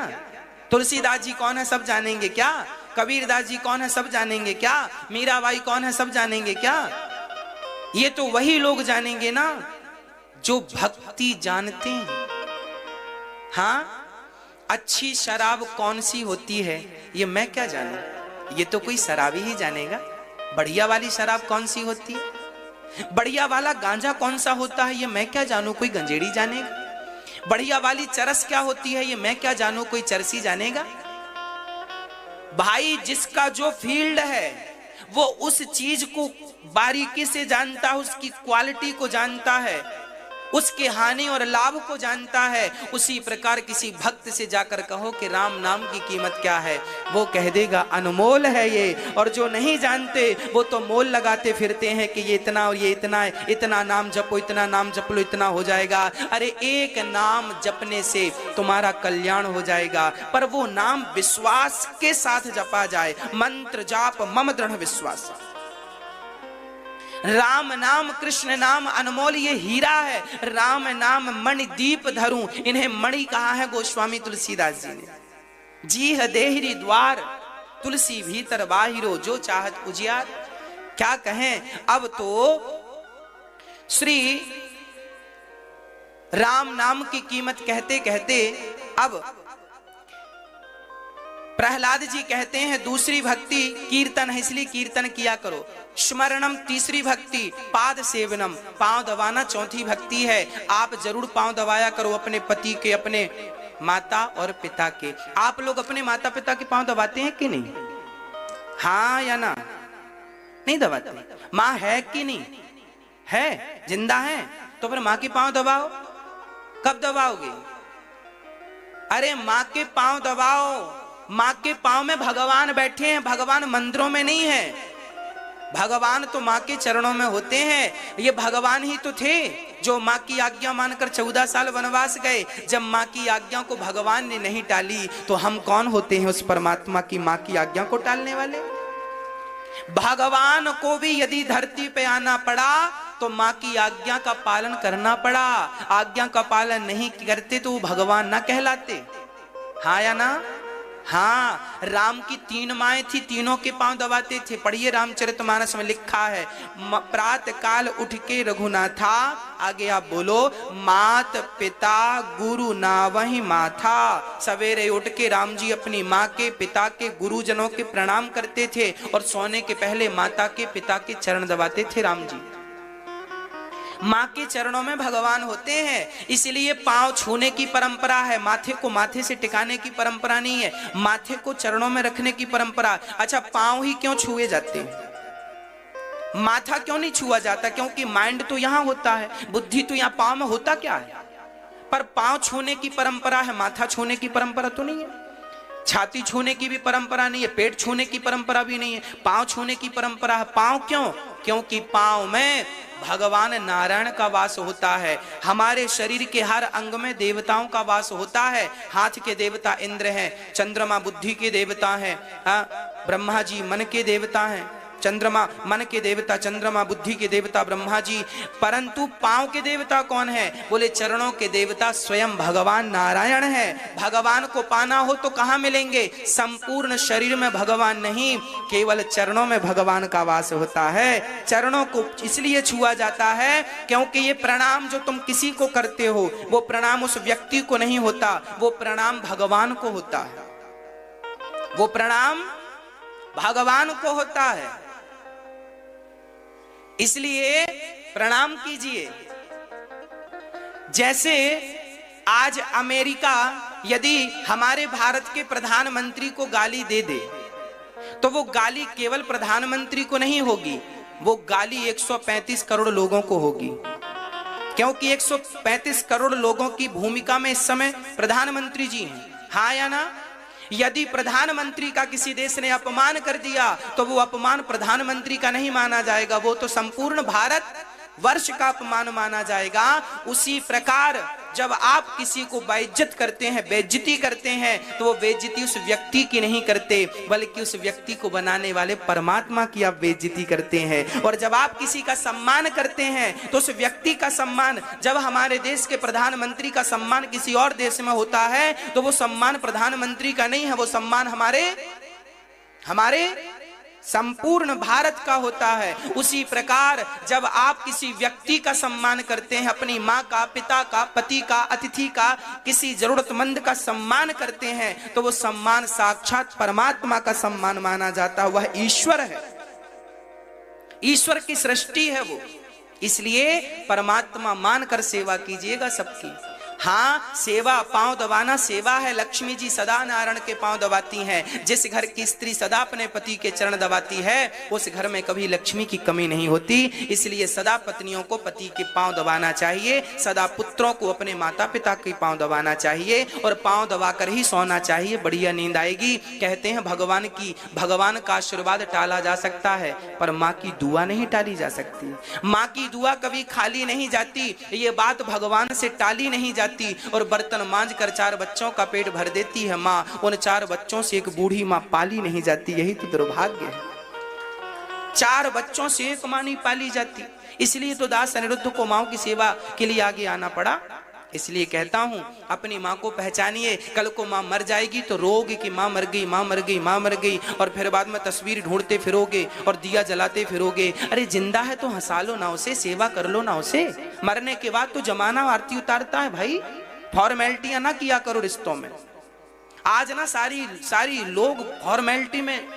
Speaker 1: तुलसीदास जी कौन है? सब जानेंगे क्या? कबीरदास जी कौन है? सब जानेंगे क्या? मीराबाई कौन है? सब जानेंगे क्या? ये तो वही लोग जानेंगे ना जो भक्ति जानते हैं। हाँ, अच्छी शराब कौन सी होती है ये मैं क्या जानूं? ये तो कोई शराबी ही जानेगा। बढ़िया वाली शराब कौन सी होती है, बढ़िया वाला गांजा कौन सा होता है ये मैं क्या जानूं? कोई गंजेड़ी जानेगा। बढ़िया वाली चरस क्या होती है ये मैं क्या जानूं? कोई चरसी जानेगा। भाई, जिसका जो फील्ड है वो उस चीज को बारीकी से जानता है, उसकी क्वालिटी को जानता है, उसके हानि और लाभ को जानता है। उसी प्रकार किसी भक्त से जाकर कहो कि राम नाम की कीमत क्या है, वो कह देगा अनमोल है ये। और जो नहीं जानते वो तो मोल लगाते फिरते हैं कि ये इतना और ये इतना है, इतना नाम जपो, इतना नाम जप लो, इतना हो जाएगा। अरे एक नाम जपने से तुम्हारा कल्याण हो जाएगा, पर वो नाम विश्वास के साथ जपा जाए। मंत्र जाप मम दृढ़ विश्वास। राम नाम कृष्ण नाम अनमोल ये हीरा है। राम नाम मणि दीप धरूं, इन्हें मणि कहा है गोस्वामी तुलसीदास जी ने। जी है देहरी द्वार, तुलसी भीतर बाहिरो, जो चाहत उजियार। क्या कहें, अब तो श्री राम नाम की कीमत कहते कहते अब प्रहलाद जी कहते हैं दूसरी भक्ति कीर्तन है, इसलिए कीर्तन किया करो। स्मरणम तीसरी भक्ति, पाद सेवनम पांव दबाना चौथी भक्ति है। आप जरूर पांव दबाया करो अपने पति के, अपने माता और पिता के। आप लोग अपने माता पिता के पांव दबाते हैं कि नहीं? हाँ या ना? नहीं दबाते। माँ है कि नहीं है? जिंदा है तो फिर माँ के पांव दबाओ। कब दबाओगे? अरे माँ के पांव दबाओ। माँ के पांव में भगवान बैठे हैं, भगवान मंदिरों में नहीं है। भगवान तो माँ के चरणों में होते हैं। ये भगवान ही तो थे जो माँ की आज्ञा मानकर 14 साल वनवास गए। जब माँ की आज्ञा को भगवान ने नहीं टाली तो हम कौन होते हैं उस परमात्मा की माँ की आज्ञा को टालने वाले? भगवान को भी यदि धरती पे आना पड़ा तो माँ की आज्ञा का पालन करना पड़ा। आज्ञा का पालन नहीं करते तो वो भगवान ना कहलाते। हाँ या ना? हाँ, राम की 3 माएँ थी, तीनों के पांव दबाते थे। पढ़िए रामचरितमानस में लिखा है, प्रात काल उठ के रघुनाथा, आगे आप बोलो, मात पिता गुरु नावहि माथा। सवेरे उठ के राम जी अपनी माँ के, पिता के, गुरुजनों के प्रणाम करते थे और सोने के पहले माता के, पिता के चरण दबाते थे राम जी। माँ के चरणों में भगवान होते हैं, इसलिए पांव छूने की परंपरा है। माथे को माथे से टिकाने की परंपरा नहीं है, माथे को चरणों में रखने की परंपरा। अच्छा, पांव ही क्यों छुए जाते हैं? माथा क्यों नहीं छुआ जाता? क्योंकि माइंड तो यहाँ होता है, बुद्धि तो यहाँ पांव में। होता क्या है? पर पांव छूने की परंपरा है, माथा छूने की परंपरा तो नहीं है। छाती छूने की भी परंपरा नहीं है, पेट छूने की परंपरा भी नहीं है, पांव छूने की परंपरा है। पांव क्यों? क्योंकि पांव में भगवान नारायण का वास होता है। हमारे शरीर के हर अंग में देवताओं का वास होता है। हाथ के देवता इंद्र हैं, चंद्रमा बुद्धि के देवता हैं, ब्रह्मा जी मन के देवता हैं। चंद्रमा मन के देवता, चंद्रमा बुद्धि के देवता ब्रह्मा जी। परंतु पांव के देवता कौन है? बोले चरणों के देवता स्वयं भगवान नारायण है। भगवान को पाना हो तो कहां मिलेंगे? संपूर्ण शरीर में भगवान नहीं, केवल चरणों में भगवान का वास होता है। चरणों को इसलिए छुआ जाता है क्योंकि ये प्रणाम जो तुम किसी को करते हो वो प्रणाम उस व्यक्ति को नहीं होता, वो प्रणाम भगवान को होता है। वो प्रणाम भगवान को होता है। इसलिए प्रणाम कीजिए। जैसे आज अमेरिका यदि हमारे भारत के प्रधानमंत्री को गाली दे दे तो वो गाली केवल प्रधानमंत्री को नहीं होगी, वो गाली 135 करोड़ लोगों को होगी, क्योंकि 135 करोड़ लोगों की भूमिका में इस समय प्रधानमंत्री जी हैं। हाँ या ना? यदि प्रधानमंत्री का किसी देश ने अपमान कर दिया तो वो अपमान प्रधानमंत्री का नहीं माना जाएगा, वो तो संपूर्ण भारत वर्ष का अपमान माना जाएगा। उसी प्रकार जब आप किसी को बेइज्जत करते हैं, बेइज्जती करते हैं, तो वो बेइज्जती उस व्यक्ति की नहीं करते, बल्कि उस व्यक्ति को बनाने वाले परमात्मा की आप बेइज्जती करते हैं। और जब आप किसी का सम्मान करते हैं तो उस व्यक्ति का सम्मान, जब हमारे देश के प्रधानमंत्री का सम्मान किसी और देश में होता है तो वो सम्मान प्रधानमंत्री का नहीं है, वो सम्मान हमारे संपूर्ण भारत का होता है। उसी प्रकार जब आप किसी व्यक्ति का सम्मान करते हैं, अपनी माँ का, पिता का, पति का, अतिथि का, किसी जरूरतमंद का सम्मान करते हैं, तो वो सम्मान साक्षात परमात्मा का सम्मान माना जाता है। वह ईश्वर है, ईश्वर की सृष्टि है वो। इसलिए परमात्मा मानकर सेवा कीजिएगा सबकी। हाँ, सेवा पांव दबाना सेवा है। लक्ष्मी जी सदा नारायण के पांव दबाती हैं। जिस घर की स्त्री सदा अपने पति के चरण दबाती है उस घर में कभी लक्ष्मी की कमी नहीं होती। इसलिए सदा पत्नियों को पति के पांव दबाना चाहिए, सदा पुत्रों को अपने माता पिता के पांव दबाना चाहिए और पांव दबाकर ही सोना चाहिए, बढ़िया नींद आएगी। कहते हैं भगवान का आशीर्वाद टाला जा सकता है पर माँ की दुआ नहीं टाली जा सकती। माँ की दुआ कभी खाली नहीं जाती, ये बात भगवान से टाली नहीं जाती। और बर्तन मांज कर 4 बच्चों का पेट भर देती है माँ, उन 4 बच्चों से एक बूढ़ी माँ पाली नहीं जाती। यही तो दुर्भाग्य है, 4 बच्चों से एक माँ नहीं पाली जाती। इसलिए तो दास अनिरुद्ध को माँ की सेवा के लिए आगे आना पड़ा। इसलिए कहता हूं अपनी माँ को पहचानिए। कल को माँ मर जाएगी तो रोगे कि माँ मर गई, माँ मर गई, माँ मर गई, और फिर बाद में तस्वीर ढूंढते फिरोगे और दिया जलाते फिरोगे। अरे जिंदा है तो हंसा लो ना उसे, सेवा कर लो ना उसे। मरने के बाद तो जमाना आरती उतारता है भाई, फॉर्मेलिटियां ना किया करो रिश्तों में। आज ना सारी लोग फॉर्मेलिटी में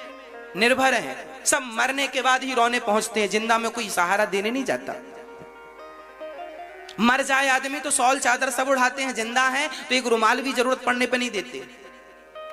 Speaker 1: निर्भर हैं, सब मरने के बाद ही रोने पहुंचते हैं, जिंदा में कोई सहारा देने नहीं जाता। मर जाए आदमी तो शॉल चादर सब उड़ाते हैं, जिंदा है तो एक रुमाल भी जरूरत पड़ने पे नहीं देते,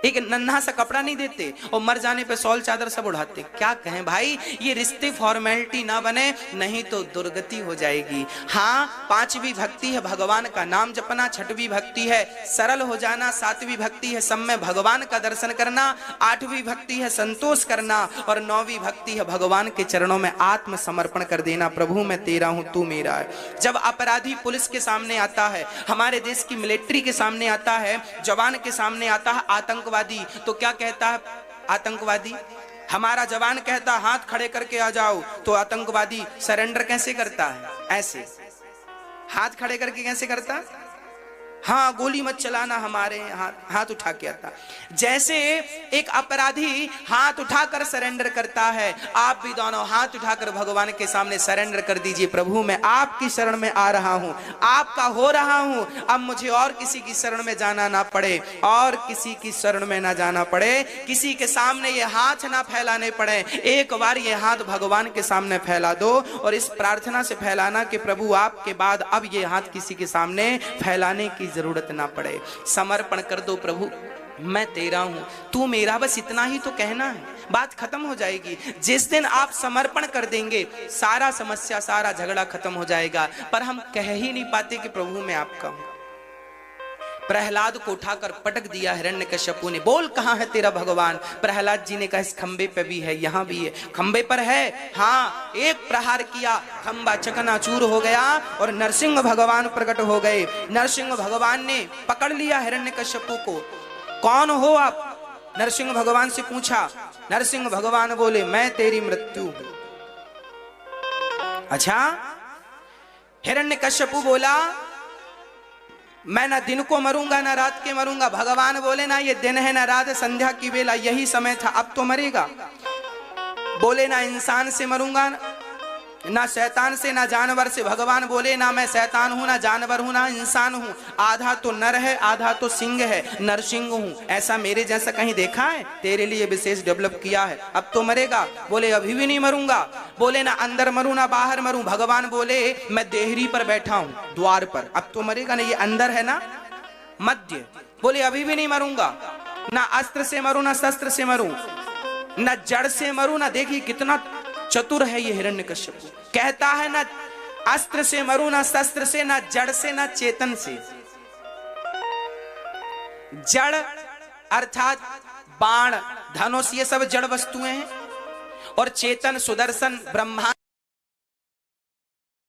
Speaker 1: एक नन्हा सा कपड़ा नहीं देते, और मर जाने पे शॉल चादर सब उड़ाते। क्या कहें भाई, ये रिश्ते फॉर्मेलिटी ना बने, नहीं तो दुर्गति हो जाएगी। हाँ, 5वीं भक्ति है भगवान का नाम जपना, 6वीं भक्ति है सरल हो जाना, 7वीं भक्ति है सब में भगवान का दर्शन करना, 8वीं भक्ति है संतोष करना, और 9वीं भक्ति है भगवान के चरणों में आत्मसमर्पण कर देना। प्रभु मैं तेरा हूं तू मेरा है। जब अपराधी पुलिस के सामने आता है, हमारे देश की मिलिट्री के सामने आता है, जवान के सामने आता है आतंकवादी, तो क्या कहता है आतंकवादी? हमारा जवान कहता हाथ खड़े करके आ जाओ, तो आतंकवादी सरेंडर कैसे करता है? ऐसे हाथ खड़े करके कैसे करता? हाँ, गोली मत चलाना, हमारे हाथ उठा के आता। जैसे एक अपराधी हाथ उठाकर सरेंडर करता है, आप भी दोनों हाथ उठाकर भगवान के सामने सरेंडर कर दीजिए। प्रभु मैं आपकी शरण में आ रहा हूँ, आपका हो रहा हूँ, अब मुझे और किसी की शरण में जाना ना पड़े, और किसी की शरण में ना जाना पड़े, किसी के सामने ये हाथ ना फैलाने पड़े। एक बार ये हाथ भगवान के सामने फैला दो, और इस प्रार्थना से फैलाना कि प्रभु आपके बाद अब ये हाथ किसी के सामने फैलाने की जरूरत ना पड़े। समर्पण कर दो, प्रभु मैं तेरा हूं तू मेरा, बस इतना ही तो कहना है, बात खत्म हो जाएगी। जिस दिन आप समर्पण कर देंगे सारा समस्या, सारा झगड़ा खत्म हो जाएगा। पर हम कह ही नहीं पाते कि प्रभु मैं आपका हूं। प्रहलाद को उठाकर पटक दिया हिरण्यकश्यपु ने, बोल कहां है तेरा भगवान? प्रहलाद जी ने कहा इस खंबे पे भी है, यहां भी है। खंबे पर है? हाँ। एक प्रहार किया, खंबा चकनाचूर हो गया और नरसिंह भगवान प्रकट हो गए। नरसिंह भगवान ने पकड़ लिया हिरण्यकश्यपु को। कौन हो आप? नरसिंह भगवान से पूछा। नरसिंह भगवान बोले मैं तेरी मृत्यु हूं। अच्छा। हिरण्यकश्यपु बोला मैं ना दिन को मरूंगा ना रात के मरूंगा। भगवान बोले ना ये दिन है ना रात है, संध्या की बेला यही समय था, अब तो मरेगा। बोले ना इंसान से मरूंगा ना शैतान से ना जानवर से। भगवान बोले ना मैं शैतान हूं ना जानवर हूं ना इंसान हूं, आधा तो नर है आधा तो सिंह है, नरसिंह हूं। ऐसा मेरे जैसा कहीं देखा है? तेरे लिए विशेष डेवलप किया है। अब तो मरेगा? बोले अभी भी नहीं मरूंगा। बोले ना अंदर मरूं ना बाहर मरूं। भगवान बोले मैं देहरी पर बैठा हूं द्वार पर। अब तो मरेगा ना, ये अंदर है ना मध्य। बोले अभी भी नहीं मरूंगा, ना अस्त्र से मरूं ना शस्त्र से मरूं, ना जड़ से मरूं ना। देखिए कितना चतुर है ये हिरण्यकश्यप। कहता है ना अस्त्र से मरूं ना शस्त्र से, ना जड़ से ना चेतन से। जड़ अर्थात बाण धनुष ये सब जड़ वस्तुएं हैं, और चेतन सुदर्शन ब्रह्मा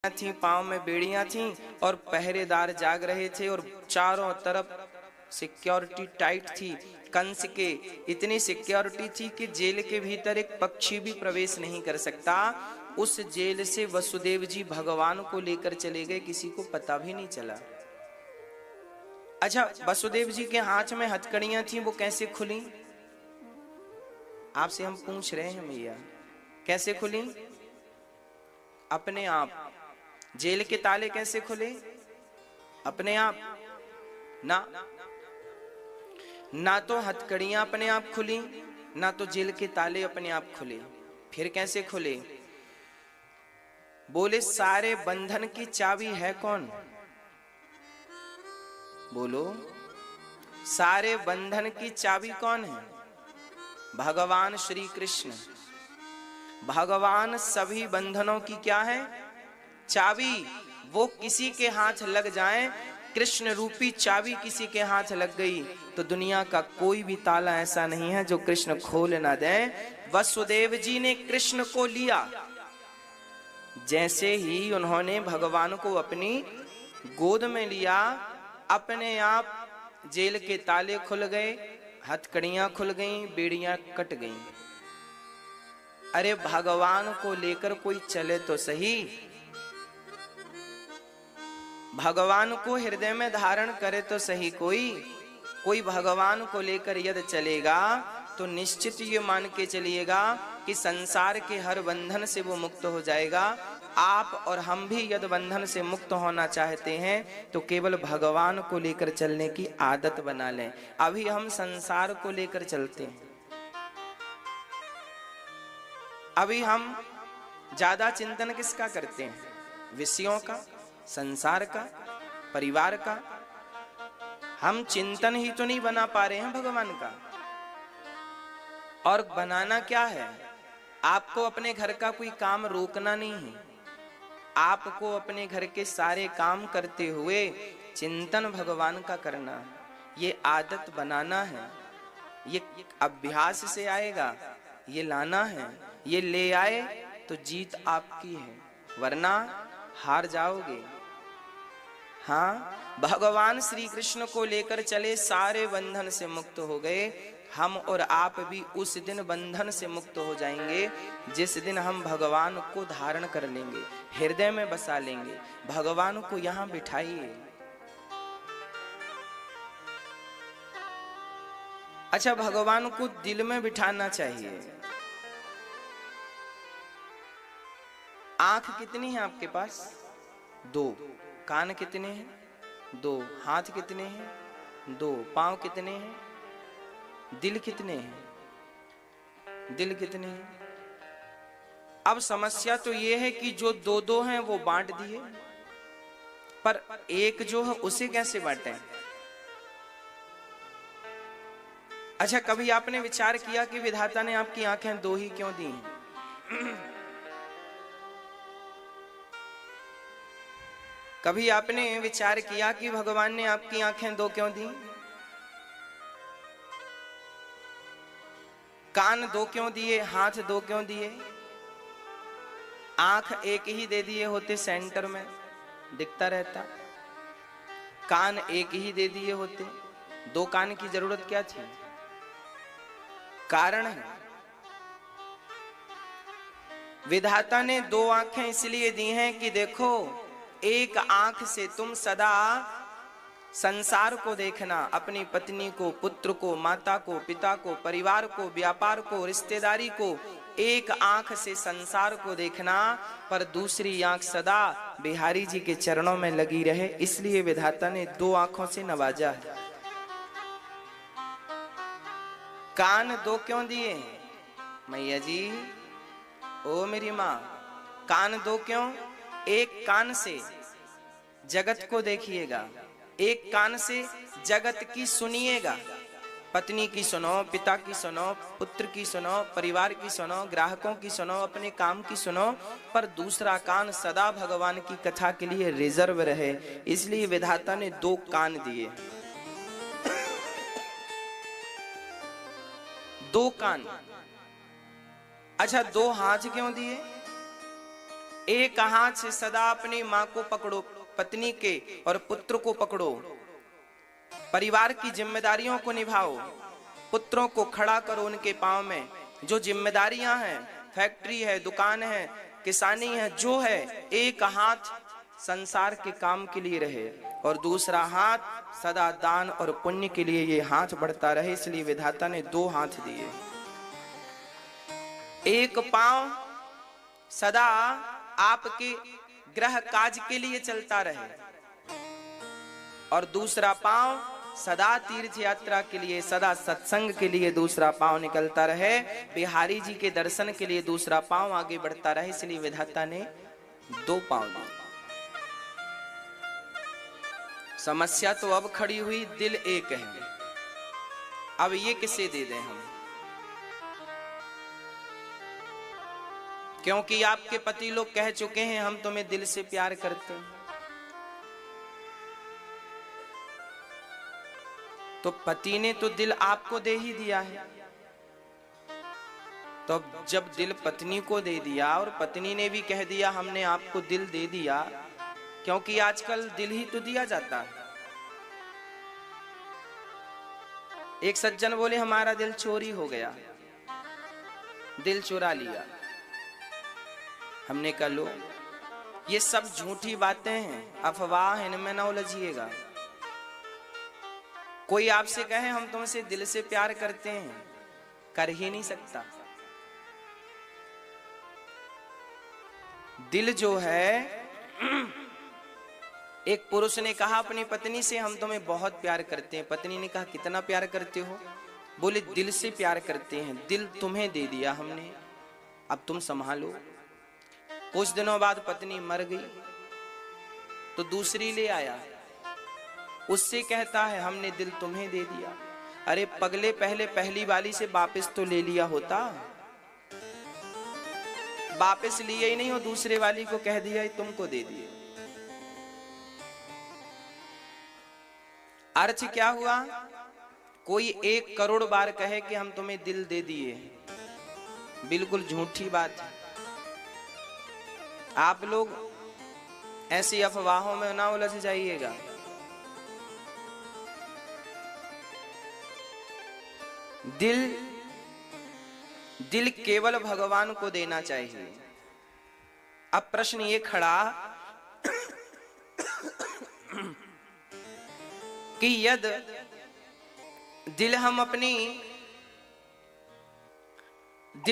Speaker 1: थी, पांव में बेड़ियां थी और पहरेदार जाग रहे थे और चारों तरफ सिक्योरिटी टाइट थी। कंस के इतनी सिक्योरिटी थी कि जेल के भीतर एक पक्षी भी प्रवेश नहीं कर सकता। उस जेल से वसुदेव जी भगवान को लेकर चले गए, किसी को पता भी नहीं चला। अच्छा, वसुदेव जी के हाथ में हथकड़ियां थी, वो कैसे खुली? आपसे हम पूछ रहे हैं भैया, कैसे खुली? अपने आप। जेल के ताले कैसे खुले? अपने आप ना। ना तो हथकड़ियां अपने आप खुली, ना तो जेल के ताले अपने आप खुले। फिर कैसे खुले? बोले सारे बंधन की चाबी है कौन? बोलो, सारे बंधन की चाबी कौन है? भगवान श्री कृष्ण। भगवान सभी बंधनों की क्या है? चाबी। वो किसी के हाथ लग जाए, कृष्ण रूपी चाबी किसी के हाथ लग गई तो दुनिया का कोई भी ताला ऐसा नहीं है जो कृष्ण खोल ना दे। वसुदेव जी ने कृष्ण को लिया। जैसे ही उन्होंने भगवान को अपनी गोद में लिया, अपने आप जेल के ताले खुल गए, हथकड़ियां खुल गईं, बेड़ियां कट गईं। अरे भगवान को लेकर कोई चले तो सही, भगवान को हृदय में धारण करे तो सही। कोई भगवान को लेकर यदि चलेगा तो निश्चित ये मान के चलिएगा कि संसार के हर बंधन से वो मुक्त हो जाएगा। आप और हम भी यदि बंधन से मुक्त होना चाहते हैं तो केवल भगवान को लेकर चलने की आदत बना लें। अभी हम संसार को लेकर चलते हैं, अभी हम ज्यादा चिंतन किसका करते हैं? विषयों का, संसार का, परिवार का। हम चिंतन ही तो नहीं बना पा रहे हैं भगवान का। और बनाना क्या है? आपको अपने घर का कोई काम रोकना नहीं है, आपको अपने घर के सारे काम करते हुए चिंतन भगवान का करना है। ये आदत बनाना है, ये अभ्यास से आएगा, ये लाना है। ये ले आए तो जीत आपकी है, वरना हार जाओगे। हाँ, भगवान श्री कृष्ण को लेकर चले, सारे बंधन से मुक्त हो गए। हम और आप भी उस दिन बंधन से मुक्त हो जाएंगे जिस दिन हम भगवान को धारण कर लेंगे, हृदय में बसा लेंगे। भगवान को यहां बिठाइए। अच्छा, भगवान को दिल में बिठाना चाहिए। आंख कितनी है आपके पास? 2। कान कितने हैं? 2। हाथ कितने हैं? 2। पांव कितने हैं? दिल कितने हैं? दिल कितने हैं? अब समस्या तो यह है कि जो 2-2 हैं वो बांट दिए, पर एक जो है उसे कैसे बांटें? अच्छा, कभी आपने विचार किया कि विधाता ने आपकी आंखें 2 ही क्यों दी हैं? कभी आपने विचार किया कि भगवान ने आपकी आंखें 2 क्यों दी? कान 2 क्यों दिए? हाथ 2 क्यों दिए? आंख एक ही दे दिए होते, सेंटर में दिखता रहता। कान एक ही दे दिए होते, 2 कान की जरूरत क्या थी? कारण है, विधाता ने 2 आंखें इसलिए दी हैं कि देखो, एक आंख से तुम सदा संसार को देखना, अपनी पत्नी को, पुत्र को, माता को, पिता को, परिवार को, व्यापार को, रिश्तेदारी को, एक आंख से संसार को देखना, पर दूसरी आंख सदा बिहारी जी के चरणों में लगी रहे, इसलिए विधाता ने दो आंखों से नवाजा है। कान दो क्यों दिए मैया जी? ओ मेरी माँ, कान दो क्यों? एक कान से जगत को देखिएगा, एक कान से जगत की सुनिएगा। पत्नी की सुनो, पिता की सुनो, पुत्र की सुनो, परिवार की सुनो, ग्राहकों की सुनो, अपने काम की सुनो, पर दूसरा कान सदा भगवान की कथा के लिए रिजर्व रहे, इसलिए विधाता ने दो कान दिए। दो कान। अच्छा, दो हाथ क्यों दिए? एक हाथ से सदा अपनी मां को पकड़ो, पत्नी के और पुत्र को पकड़ो, परिवार की जिम्मेदारियों को निभाओ, पुत्रों को खड़ा करो उनके पांव में। जो जिम्मेदारियां हैं, फैक्ट्री है, दुकान है, किसानी है, जो है, एक हाथ संसार के काम के लिए रहे और दूसरा हाथ सदा दान और पुण्य के लिए ये हाथ बढ़ता रहे, इसलिए विधाता ने दो हाथ दिए। एक पांव सदा आपके ग्रह काज के लिए चलता रहे और दूसरा पांव सदा तीर्थ यात्रा के लिए, सदा सत्संग के लिए दूसरा पांव निकलता रहे, बिहारी जी के दर्शन के लिए दूसरा पांव आगे बढ़ता रहे, इसलिए विधाता ने दो पांव दिए। समस्या तो अब खड़ी हुई, दिल एक है, अब ये किसे दे दें हम? क्योंकि आपके पति लोग कह चुके हैं हम तुम्हें दिल से प्यार करते हैं, तो पति ने तो दिल आपको दे ही दिया है, तो जब दिल पत्नी को दे दिया और पत्नी ने भी कह दिया हमने आपको दिल दे दिया, क्योंकि आजकल दिल ही तो दिया जाता है। एक सज्जन बोले हमारा दिल चोरी हो गया, दिल चुरा लिया। हमने कहा लो, ये सब झूठी बातें हैं, अफवाह हैं, इनमें ना उलझिएगा। कोई आपसे कहे हम तुमसे दिल से प्यार करते हैं, कर ही नहीं सकता। दिल जो है, एक पुरुष ने कहा अपनी पत्नी से हम तुम्हें बहुत प्यार करते हैं। पत्नी ने कहा कितना प्यार करते हो? बोले दिल से प्यार करते हैं, दिल तुम्हें दे दिया हमने, अब तुम संभालो। कुछ दिनों बाद पत्नी मर गई तो दूसरी ले आया, उससे कहता है हमने दिल तुम्हें दे दिया। अरे पगले, पहले पहली वाली से वापस तो ले लिया होता, वापस लिए ही नहीं हो, दूसरे वाली को कह दिया तुमको दे दिए। अर्थ क्या हुआ? कोई 1 करोड़ बार कहे कि हम तुम्हें दिल दे दिए, बिल्कुल झूठी बात है। आप लोग ऐसी अफवाहों में ना उलझ जाइएगा। दिल केवल भगवान को देना चाहिए। अब प्रश्न ये खड़ा कि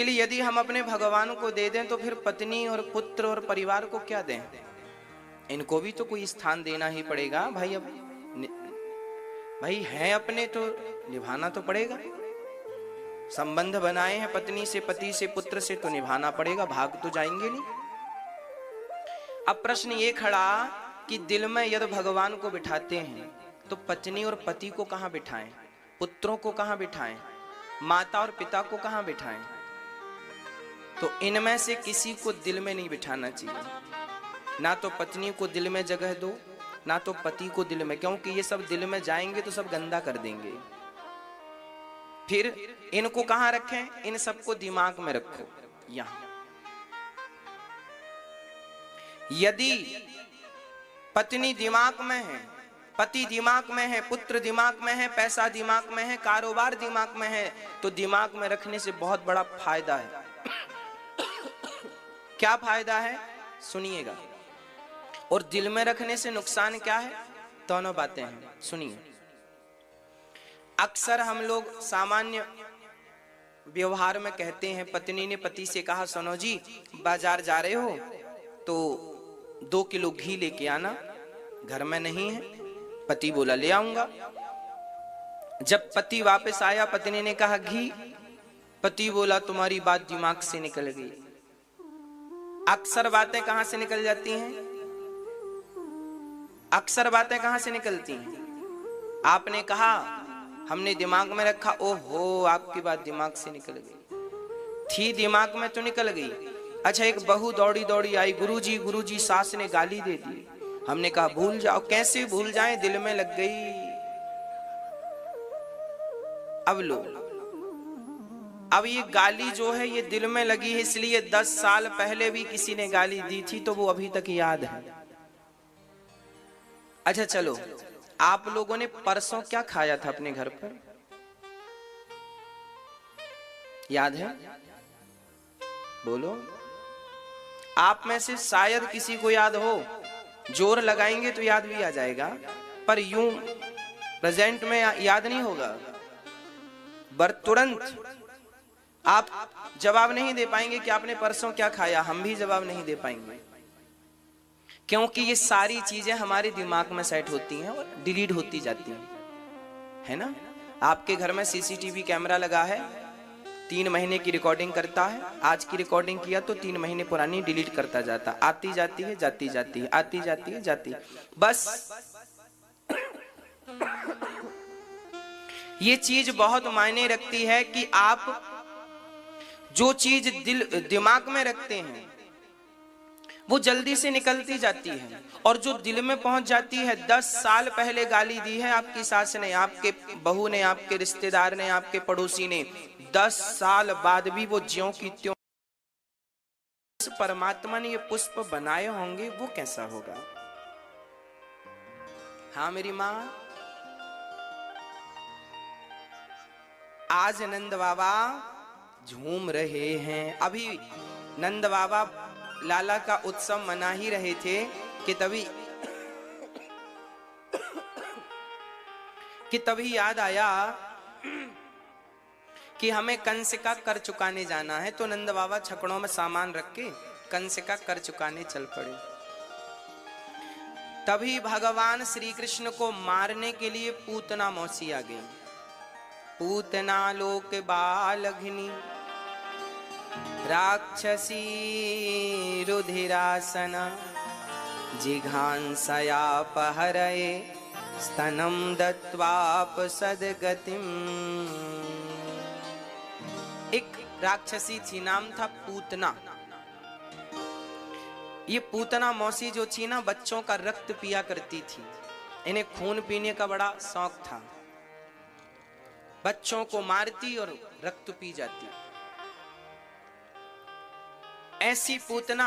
Speaker 1: यदि हम अपने भगवान को दे दें तो फिर पत्नी और पुत्र और परिवार को क्या दें? इनको भी तो कोई स्थान देना ही पड़ेगा भाई। अब भाई हैं अपने तो निभाना तो पड़ेगा। संबंध बनाए हैं पत्नी से, पति से, पुत्र से, तो निभाना पड़ेगा, भाग तो जाएंगे नहीं। अब प्रश्न ये खड़ा कि दिल में यदि भगवान को बिठाते हैं तो पत्नी और पति को कहां बिठाएं, पुत्रों को कहां बिठाएं, माता और पिता को कहां बिठाएं? तो इनमें से किसी को दिल में नहीं बिठाना चाहिए। ना तो पत्नी को दिल में जगह दो, ना तो पति को दिल में, क्योंकि ये सब दिल में जाएंगे तो सब गंदा कर देंगे। फिर इनको कहां रखें? इन सबको दिमाग में रखो। यहां यदि पत्नी दिमाग में है, पति दिमाग में है, पुत्र दिमाग में है, पैसा दिमाग में है, कारोबार दिमाग में है, तो दिमाग में रखने से बहुत बड़ा फायदा है। क्या फायदा है सुनिएगा। और दिल में रखने से नुकसान क्या है? दोनों बातें हैं, सुनिए। अक्सर हम लोग सामान्य व्यवहार में कहते हैं, पत्नी ने पति से कहा, सुनो जी बाजार जा रहे हो तो 2 किलो घी लेके आना, घर में नहीं है। पति बोला ले आऊंगा। जब पति वापस आया, पत्नी ने कहा घी। पति बोला तुम्हारी बात दिमाग से निकल गई। अक्सर बातें कहां से निकल जाती हैं? अक्सर बातें कहां से निकलती हैं? आपने कहा, हमने दिमाग में रखा, ओहो आपकी बात दिमाग से निकल गई थी। दिमाग में तो निकल गई। अच्छा, एक बहू दौड़ी दौड़ी आई, गुरुजी सास ने गाली दे दी। हमने कहा भूल जाओ। कैसे भूल जाएं, दिल में लग गई। अब लो, अब ये गाली जो है ये दिल में लगी है, इसलिए 10 साल पहले भी किसी ने गाली दी थी तो वो अभी तक याद है। अच्छा चलो, आप लोगों ने परसों क्या खाया था अपने घर पर, याद है? बोलो। आप में से शायद किसी को याद हो, जोर लगाएंगे तो याद भी आ जाएगा, पर यूं प्रेजेंट में याद नहीं होगा। तुरंत आप जवाब नहीं दे पाएंगे कि आपने परसों क्या खाया। हम भी जवाब नहीं दे पाएंगे, क्योंकि ये सारी चीजें हमारे दिमाग में सेट होती हैं और डिलीट होती जाती हैं, है ना? आपके घर में सीसीटीवी कैमरा लगा है, 3 महीने की रिकॉर्डिंग करता है। आज की रिकॉर्डिंग किया तो 3 महीने पुरानी डिलीट करता जाता, आती जाती है, जाती जाती है, आती जाती है, जाती। बस ये चीज बहुत मायने रखती है कि आप जो चीज दिमाग में रखते हैं वो जल्दी से निकलती जाती है, और जो दिल में पहुंच जाती है, 10 साल पहले गाली दी है आपकी सास ने, आपके बहू ने, आपके रिश्तेदार ने, आपके पड़ोसी ने, 10 साल बाद भी वो ज्यों की त्यों। परमात्मा ने ये पुष्प बनाए होंगे, वो कैसा होगा? हाँ मेरी मां, आज नंद बाबा झूम रहे हैं। अभी नंद बाबा लाला का उत्सव मना ही रहे थे कि तभी याद आया कि हमें कंस का कर चुकाने जाना है। तो नंद बाबा छकड़ों में सामान रख के कंस का कर चुकाने चल पड़े। तभी भगवान श्री कृष्ण को मारने के लिए पूतना मौसी आ गई। पूतना लोक बालघिनी राक्षसी रुधिरासना जिघांसयापहरये स्तनं दत्वाप सदगतिम। एक राक्षसी थी, नाम था पूतना। ये पूतना मौसी जो थी ना, बच्चों का रक्त पिया करती थी। इन्हें खून पीने का बड़ा शौक था। बच्चों को मारती और रक्त पी जाती। ऐसी पूतना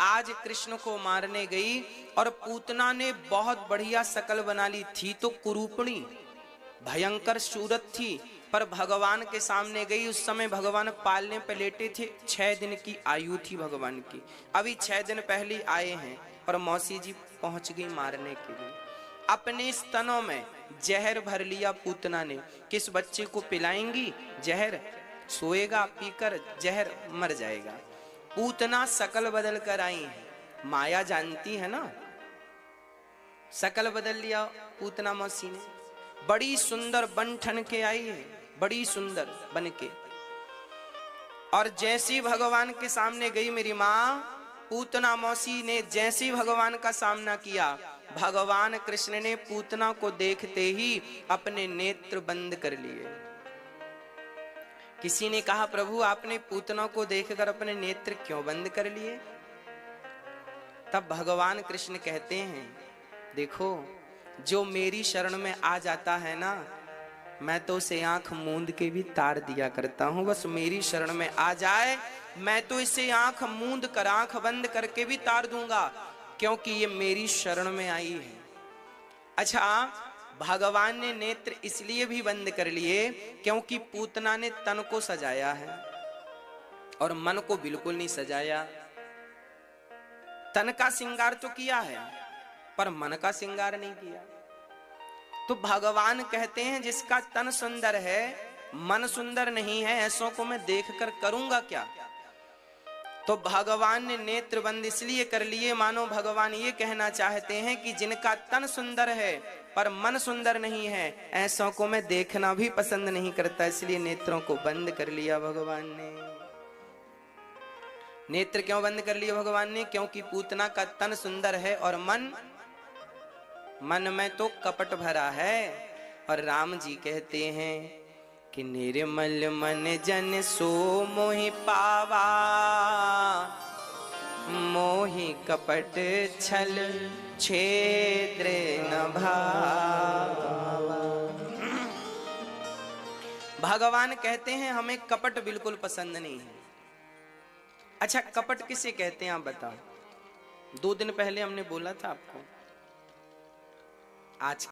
Speaker 1: आज कृष्ण को मारने गई, और पूतना ने बहुत बढ़िया शकल बना ली थी, तो कुरूपणी भयंकर सूरत थी, पर भगवान के सामने गई। उस समय भगवान पालने पे लेटे थे, 6 दिन की आयु थी भगवान की। अभी 6 दिन पहले आए हैं, पर मौसी जी पहुंच गई मारने के लिए। अपने स्तनों में जहर भर लिया पूतना ने। किस बच्चे को पिलाएंगी जहर? सोएगा, पीकर जहर मर जाएगा। पूतना शकल बदल कर आई है। माया जानती है ना, शकल बदल लिया पूतना मौसी ने। बड़ी सुंदर बन ठन के आई है, बड़ी सुंदर बन के। और जैसी भगवान के सामने गई मेरी मां, पूतना मौसी ने जैसी भगवान का सामना किया, भगवान कृष्ण ने पूतना को देखते ही अपने नेत्र बंद कर लिए। किसी ने कहा, प्रभु आपने पूतना को देखकर अपने नेत्र क्यों बंद कर लिए? तब भगवान कृष्ण कहते हैं, देखो जो मेरी शरण में आ जाता है ना, मैं तो उसे आंख मूंद के भी तार दिया करता हूं। बस मेरी शरण में आ जाए, मैं तो इसे आंख मूंद कर, आंख बंद करके भी तार दूंगा, क्योंकि ये मेरी शरण में आई है। अच्छा, भगवान ने नेत्र इसलिए भी बंद कर लिए क्योंकि पूतना ने तन को सजाया है और मन को बिल्कुल नहीं सजाया। तन का श्रृंगार तो किया है, पर मन का श्रृंगार नहीं किया। तो भगवान कहते हैं, जिसका तन सुंदर है मन सुंदर नहीं है, ऐसों को मैं देखकर करूंगा क्या। तो भगवान ने नेत्र बंद इसलिए कर लिए, मानो भगवान ये कहना चाहते हैं कि जिनका तन सुंदर है पर मन सुंदर नहीं है, ऐसों को मैं देखना भी पसंद नहीं करता, इसलिए नेत्रों को बंद कर लिया भगवान ने। नेत्र क्यों बंद कर लिए भगवान ने? क्योंकि पूतना का तन सुंदर है और मन में तो कपट भरा है। और राम जी कहते हैं कि निर्मल मन जन सो मोहि पावा, मोहि कपट छल छेद्र न भावा। भगवान कहते हैं हमें कपट बिल्कुल पसंद नहीं है। अच्छा, कपट किसे कहते हैं आप बताओ? 2 दिन पहले हमने बोला था आपको। आज